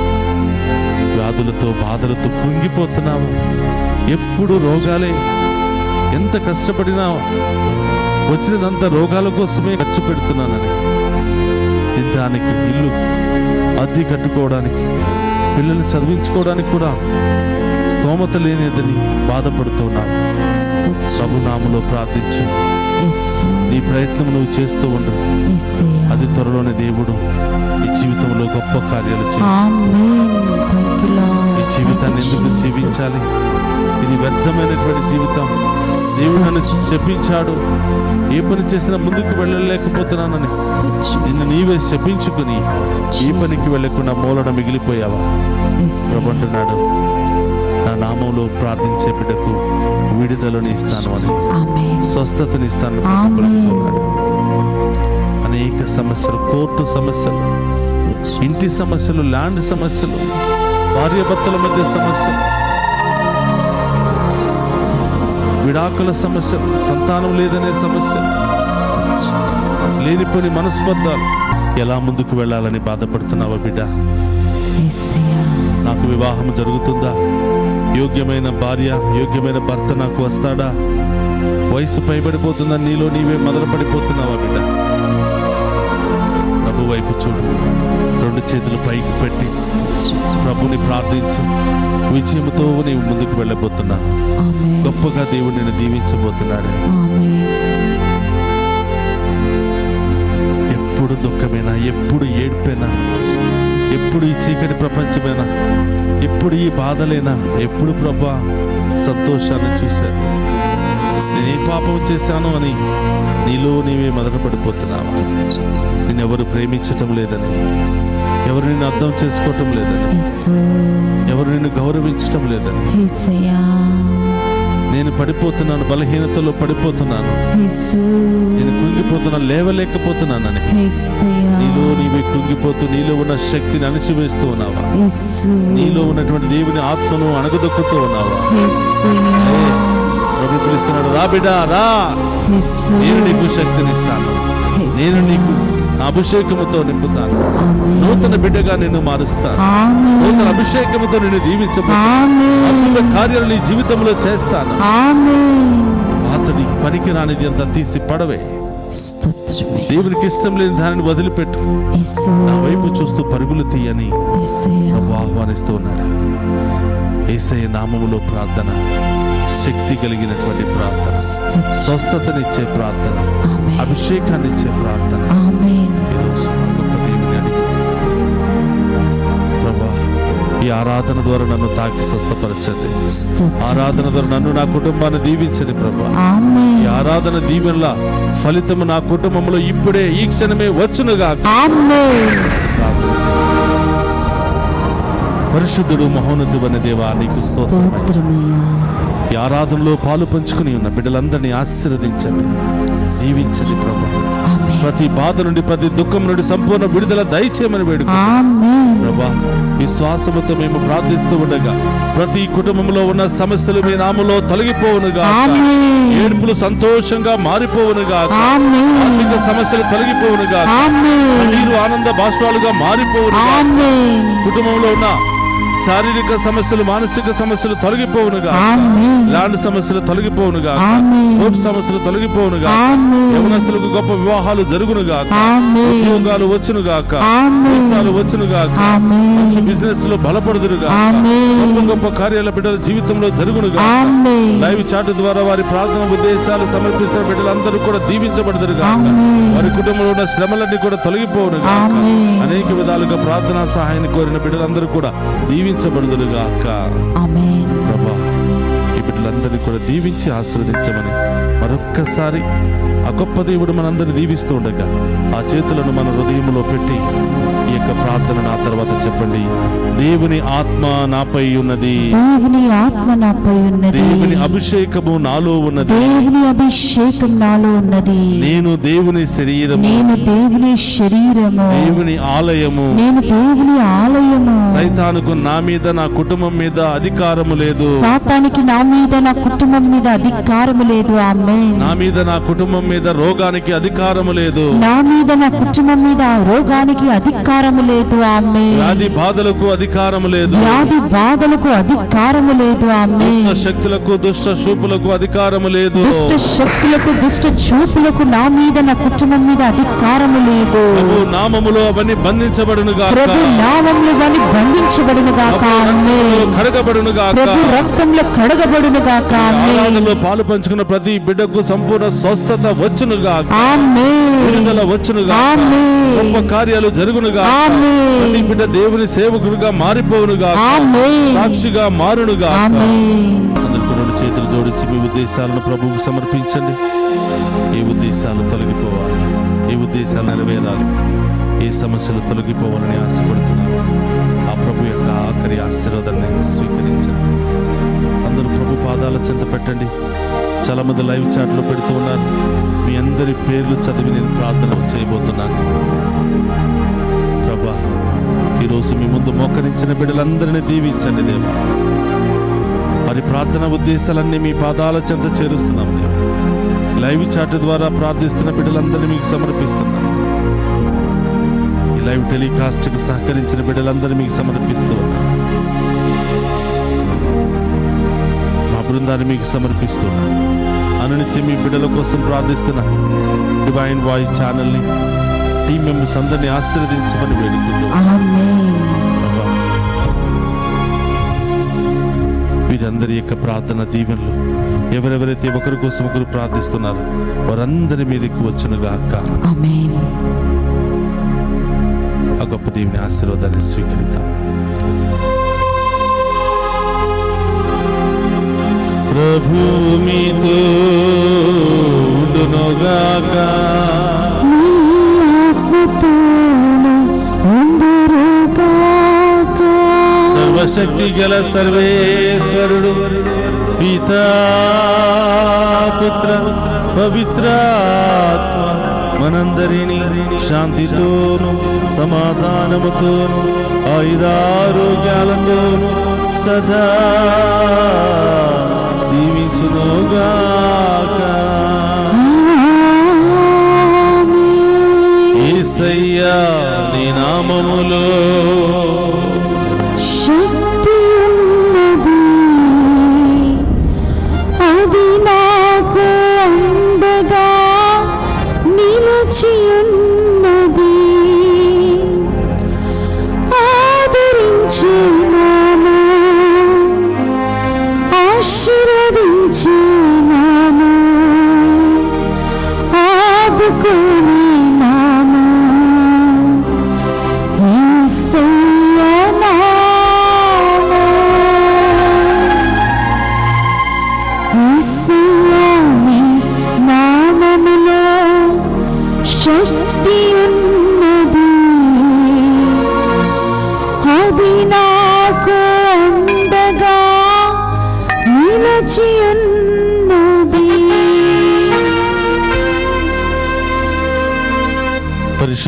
వ్యాధులతో బాధలతో కుంగిపోతున్నావు. ఎప్పుడు రోగాలే. ఎంత కష్టపడినా వచ్చినదంతా రోగాల కోసమే ఖర్చు పెడుతున్నానని, తినడానికి, ఇల్లు అద్దె కట్టుకోవడానికి, పిల్లలు చదివించుకోవడానికి కూడా స్తోమత లేనిదని బాధపడుతున్నావు. స్తోత్రం. ప్రభు నామములో ప్రార్థించు. యేసు. నీ ప్రయత్నం నువ్వు చేస్తూ ఉండు. యేసయ్యా. అది త్వరలోనే దేవుడు ఈ జీవితంలో గొప్ప కార్యాలు చేయాలి. ఆమేన్. Thank you Lord. ఈ జీవితాన్ని ఎందుకు జీవించాలి? ఇది వ్యర్థమైనటువంటి జీవితం. దేవుడు నన్ను శపించాడు, ఏ పని చేసినా ముందుకు వెళ్ళలేకపోతున్నానని స్తోత్రం. నిన్ను నీవే శపించుకుని ఈ పనికి వెళ్ళకుండా మూలన మిగిలిపోయావా? ప్రభు అంటున్నాడు, నా నామంలో ప్రార్థించే బిడ్డకు విడుదలను ఇస్తాను అని, ఆమేన్. స్వస్థతని ఇస్తాను ఆమేన్. పలుకుతున్నాడు. అనేక సమస్యలు, కోర్టు సమస్యలు, స్తోత్రం. ఇంటి సమస్యలు, ల్యాండ్ సమస్యలు, భార్యాభర్తల మధ్య సమస్యలు, విడాకుల సమస్యలు, సంతానం లేదనే సమస్యలు, లేనిపోని మనస్పర్ధాలు, ఎలా ముందుకు వెళ్ళాలని బాధపడుతున్నావా బిడ్డ? యేసయ్యా. నాకు వివాహం జరుగుతుందా? యోగ్యమైన భార్య, యోగ్యమైన భర్త నాకు వస్తాడా? వయసు పైబడిపోతుందా? నీలో నీవే మొదలుపడిపోతున్నావా బిడ్డ? ప్రభు వైపు చూడు, 2 చేతులు పైకి పెట్టి స్తోత్రం. ప్రభుని ప్రార్థించు. విజయంతో నీవు ముందుకు వెళ్ళబోతున్నా. ఆమేన్. గొప్పగా దేవుడు నిన్ను దీవించబోతున్నాడు. ఆమేన్. ఎప్పుడు దుఃఖమేనా? ఎప్పుడు ఏడ్పేనా? ఎప్పుడు ఈ చీకటి ప్రపంచమేనా? ఎప్పుడు ఈ బాధలేనా? ఎప్పుడు ప్రభా సంతోషాన్ని చూశాను? నేనే పాపం చేశాను అని నీలో నీవే మొదలుపడిపోతున్నావా? నిన్నెవరు ప్రేమించటం లేదని, ఎవరు నిన్ను అర్థం చేసుకోవటం లేదని, యేసు. ఎవరు నిన్ను గౌరవించటం లేదని, యేసయ్యా. నేను పడిపోతున్నాను, బలహీనతలో పడిపోతున్నాను, యేసు. నేను కృంగిపోతున్నాను, లేవలేకపోతున్నానని యేసయ్యా. నీలో నీవే కృంగిపోతూ నీలో ఉన్న శక్తిని అణిచివేస్తూ ఉన్నావా? యేసు. నీలో ఉన్నటువంటి దేవుని ఆత్మను అణగదొక్కుతూ ఉన్నావా? యేసయ్యా. ప్రభు పిలుస్తున్నాడు, రా బిడ్డ రా, యేసు. నేను నీకు శక్తిని ఇస్తాను, నేను నీకు నా అభిషేకముతో నింపుతాను, ఆమేన్. నూతన బిడ్డగా నిన్ను మారుస్తాను, ఆమేన్. నూతన అభిషేకముతో నిన్ను దీవించబోతాను, ఆమేన్. అద్భుత కార్యాలు నీ జీవితంలో చేస్తాను. ఆమేన్. పాతది పనికిరానిది అంతా తీసి పడవే. స్తోత్రమే. దేవునికి ఇష్టం లేని దానిని వదిలిపెట్టు, యేసు. నా వైపు చూస్తూ పరుగులు తీయని యేసయ్యా. ప్రభు ఆహ్వానిస్తూ ఉన్నాడు. యేసయ్య నామములో ప్రార్థన శక్తి కలిగినటువంటి ప్రార్థన, స్తోత్రం. స్వస్థతనిచ్చే ప్రార్థన, ఆమేన్. అభిషేకాన్ని ఇచ్చే ప్రార్థన. ఆమేన్. ఈరోజు గొప్ప దేవుని అడిగి, ప్రభా ఈ ఆరాధన ద్వారా నన్ను తాకి స్వస్థపరచండి. స్తోత్రం. ఆరాధన ద్వారా నన్ను, నా కుటుంబాన్ని దీవించండి ప్రభా. ఆమేన్. ఈ ఆరాధన దీవెనల ఫలితము నా కుటుంబంలో ఇప్పుడే ఈ క్షణమే వచ్చునుగా ఆమేన్. ప్రార్థించండి. పరిశుద్ధుడు మహోన్నతుడైన దేవా, నీకు స్తోత్రమయ్యా. స్తోత్రమయ్యా. ఈ ఆరాధనలో పాలు పంచుకుని ఉన్న బిడ్డలందరినీ ఆశీర్వదించండి, దీవించండి ప్రభా. ఆమేన్. ప్రతి బాధ నుండి, ప్రతి దుఃఖం నుండి సంపూర్ణ విడుదల దయచేయమని వేడుకుంటున్నాం ఆమేన్. ప్రభా. విశ్వాసముతో మేము ప్రార్థిస్తూ ఉండగా ప్రతి కుటుంబంలో ఉన్న సమస్యలు మీ నామములో తొలగిపోవునుగా, ఆమేన్. ఏడుపులు సంతోషంగా మారిపోవునుగా, ఆమేన్. ఆర్థిక సమస్యలు తొలగిపోవునుగా, ఆమేన్. నీరు ఆనంద బాష్పాలుగా మారిపోవునుగా, ఆమేన్. కుటుంబంలో ఉన్న శారీరక సమస్యలు, మానసిక సమస్యలు తొలగిపోవునుగా, ఆమేన్. ల్యాండ్ సమస్యలు తొలగిపోవునుగా, ఆమేన్. కోర్టు సమస్యలు తొలగిపోవునుగా, ఆమేన్. యవనస్తులకు గొప్ప వివాహాలు జరుగునుగా, ఆమేన్. ఉద్యోగాలు వచ్చునుగాక, ఆమేన్. దేశాలు వచ్చునుగాక, ఆమేన్. మంచి బిజినెస్ లో బలపడుదురుగా, ఆమేన్. గొప్ప గొప్ప కార్యాల బిడ్డల జీవితంలో జరుగునుగా, ఆమేన్. లైవ్ చాట్ ద్వారా వారి ప్రార్థన ఉద్దేశాలు సమర్పిస్తున్న బిడ్డలందరూ కూడా దీవించబడదురుగా, ఆమేన్. వారి కుటుంబంలో ఉన్న శ్రమలన్నీ కూడా తొలగిపోవునుగా, ఆమేన్. అనేక విధాలుగా ప్రార్థనా సహాయాన్ని కోరిన బిడ్డలందరూ కూడా దీవించబడుదురుగాక. ఆమేన్. ప్రభా, ఈ బిడ్డలందరినీ కూడా దీవించి ఆశీర్వదించమని మరొక్కసారి ఆ గొప్ప దేవుడు మనందరినీ దీవిస్తూ ఉండగా ఆ చేతులను మన హృదయంలో పెట్టి ఈ యొక్క ప్రార్థన నా తర్వాత చెప్పండి. దేవుని ఆత్మ నాపై ఉన్నది, దేవుని ఆత్మ నాపై ఉన్నది, దేవుని అభిషేకము నాలో ఉన్నది, దేవుని అభిషేకం నాలో ఉన్నది, నేను దేవుని శరీరము, నేను దేవుని శరీరము, దేవుని ఆలయము, నేను దేవుని ఆలయము. సైతానుకు నా మీద నా కుటుంబం మీద అధికారము లేదు, సాతానికి నా మీద నా కుటుంబం మీద అధికారము లేదు. ఆమేన్. నా మీద నా కుటుంబం మీద రోగానికి అధికారము లేదు, నా మీద నా కుటుంబం మీద రోగానికి అధికారము లేదు. ఆమేన్. వ్యాధి బాధలకు అధికారము లేదు, వ్యాధి బాధలకు అధికారము లేదు. ఆమేన్. దుష్ట శక్తులకు దుష్ట చూపులకు అధికారము లేదు, దుష్ట శక్తులకు దుష్ట చూపులకు నా మీద నా కుటుంబం మీద అధికారము లేదు. ప్రభు నామములో అవన్నీ బంధించబడును గాక, ప్రభు నామములో వాని బంధించబడును గాక. ఆమేన్. కడగబడును గాక. ప్రభు రక్తంలో కడగబడును గాక. ఆమేన్. ఆరాధనలో పాలు పంచుకున్న ప్రతి బిడ్డకు సంపూర్ణ స్వస్థత వచ్చును గాక, ఆమేన్. విడుదల వచ్చును గాక, ఆమేన్. గొప్ప కార్యాలు జరుగును గాక, ఆమేన్. ప్రతి బిడ్డ దేవుని సేవకుడుగా మారిపోవును గాక, ఆమేన్. సాక్షిగా మారును గాక. ఆమేన్. అందరికీ రెండు చేతులు జోడించి మీ ఉద్దేశాలను ప్రభువుకు సమర్పించండి. ఏ ఉద్దేశాలు తొలగిపోవాలి, ఏ ఉద్దేశాలు నెరవేరాలి, ఏ సమస్యలు తొలగిపోవాలని ఆశపడుతున్నారు, ఆ ప్రభు యొక్క ఆఖరి ఆశీర్వాదాన్ని స్వీకరించండి. అందరూ ప్రభు పాదాల చెంత పెట్టండి. చాలా మంది లైవ్ చాట్లో పెడుతూ ఉన్నారు. మీ అందరి పేర్లు చదివి నేను ప్రార్థన చేయబోతున్నాను. ప్రభా, ఈరోజు మీ ముందు మోకరించిన బిడ్డలందరినీ దీవించండి దేవా. వారి ప్రార్థన ఉద్దేశాలన్నీ మీ పాదాల చెంత చేరుస్తున్నాం దేవా. లైవ్ చాట్ ద్వారా ప్రార్థిస్తున్న బిడ్డలందరినీ మీకు సమర్పిస్తున్నాను. ఈ లైవ్ టెలికాస్ట్కి సహకరించిన బిడ్డలందరినీ మీకు సమర్పిస్తూ ఉన్నాను. మా బృందాన్ని మీకు సమర్పిస్తున్నాను. అనునిత్యం మీ బిడ్డల కోసం ప్రార్థిస్తున్న డివైన్ వాయిస్ ఛానల్ని టీం మెంబర్స్ అందరినీ ఆశీర్వదించమని వేడుకుంటున్నాను. ఆమేన్. ప్రభా, వీరందరి యొక్క ప్రార్థన దీవెనలు ఎవరెవరైతే ఒకరి కోసం ఒకరు ప్రార్థిస్తున్నారో వారందరి మీదకి వచ్చునుగాక. ఆమేన్. ఆ గొప్ప దేవుని ఆశీర్వాదాన్ని స్వీకరిద్దాం. ప్రభు మీతో ఉండునుగాక. నీ ఆత్మతోను ఉండురుగాక. సర్వశక్తి గల సర్వేశ్వరుడు పితా పుత్ర పవిత్రాత్మ మనందరినీ శాంతితోను సమాధానముతోను ఆయుధారోగ్యాలతోను సదా దీవించునుగాక. యేసయ్యా నీ నామములో శక్తి ఉన్నది, అది నాకు అండగా నిలిచి ఉన్నది. ఆదరించినాను, ఆశీర్వదించినాను, ఆదుకునినాను. యేసయ్యా నామములో, యేసయ్యా నీ నామములో శక్తి ఉన్నది, అది నాకు అండగా నిలిచి ఉన్నది.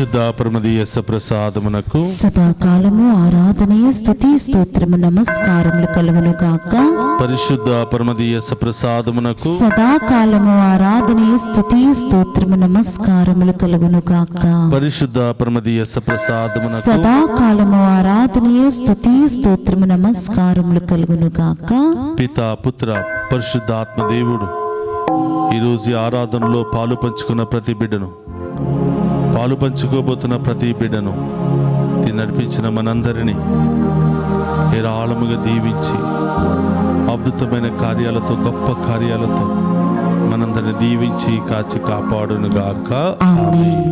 పరిశుద్ధ పరమదీయస ప్రసాదమునకు సదాకాలము ఆరాధనయ స్తుతి స్తోత్రము నమస్కారములు కలుగును గాక. పరిశుద్ధ పరమదీయస ప్రసాదమునకు సదాకాలము ఆరాధనయ స్తుతి స్తోత్రము నమస్కారములు కలుగును గాక. పరిశుద్ధ పరమదీయస ప్రసాదమునకు సదాకాలము ఆరాధనయ స్తుతి స్తోత్రము నమస్కారములు కలుగును గాక. పితా పుత్ర పరిశుద్ధాత్మ దేవుడు ఈరోజు ఈ ఆరాధనలో పాలు పంచుకున్న ప్రతి బిడ్డను, పాలు పంచుకోబోతున్న ప్రతి బిడ్డను, దీన్ని నడిపించిన మనందరినీ ఏరాళముగా దీవించి అద్భుతమైన కార్యాలతో, గొప్ప కార్యాలతో మనందరిని దీవించి కాచి కాపాడునుగాక. ఆమేన్.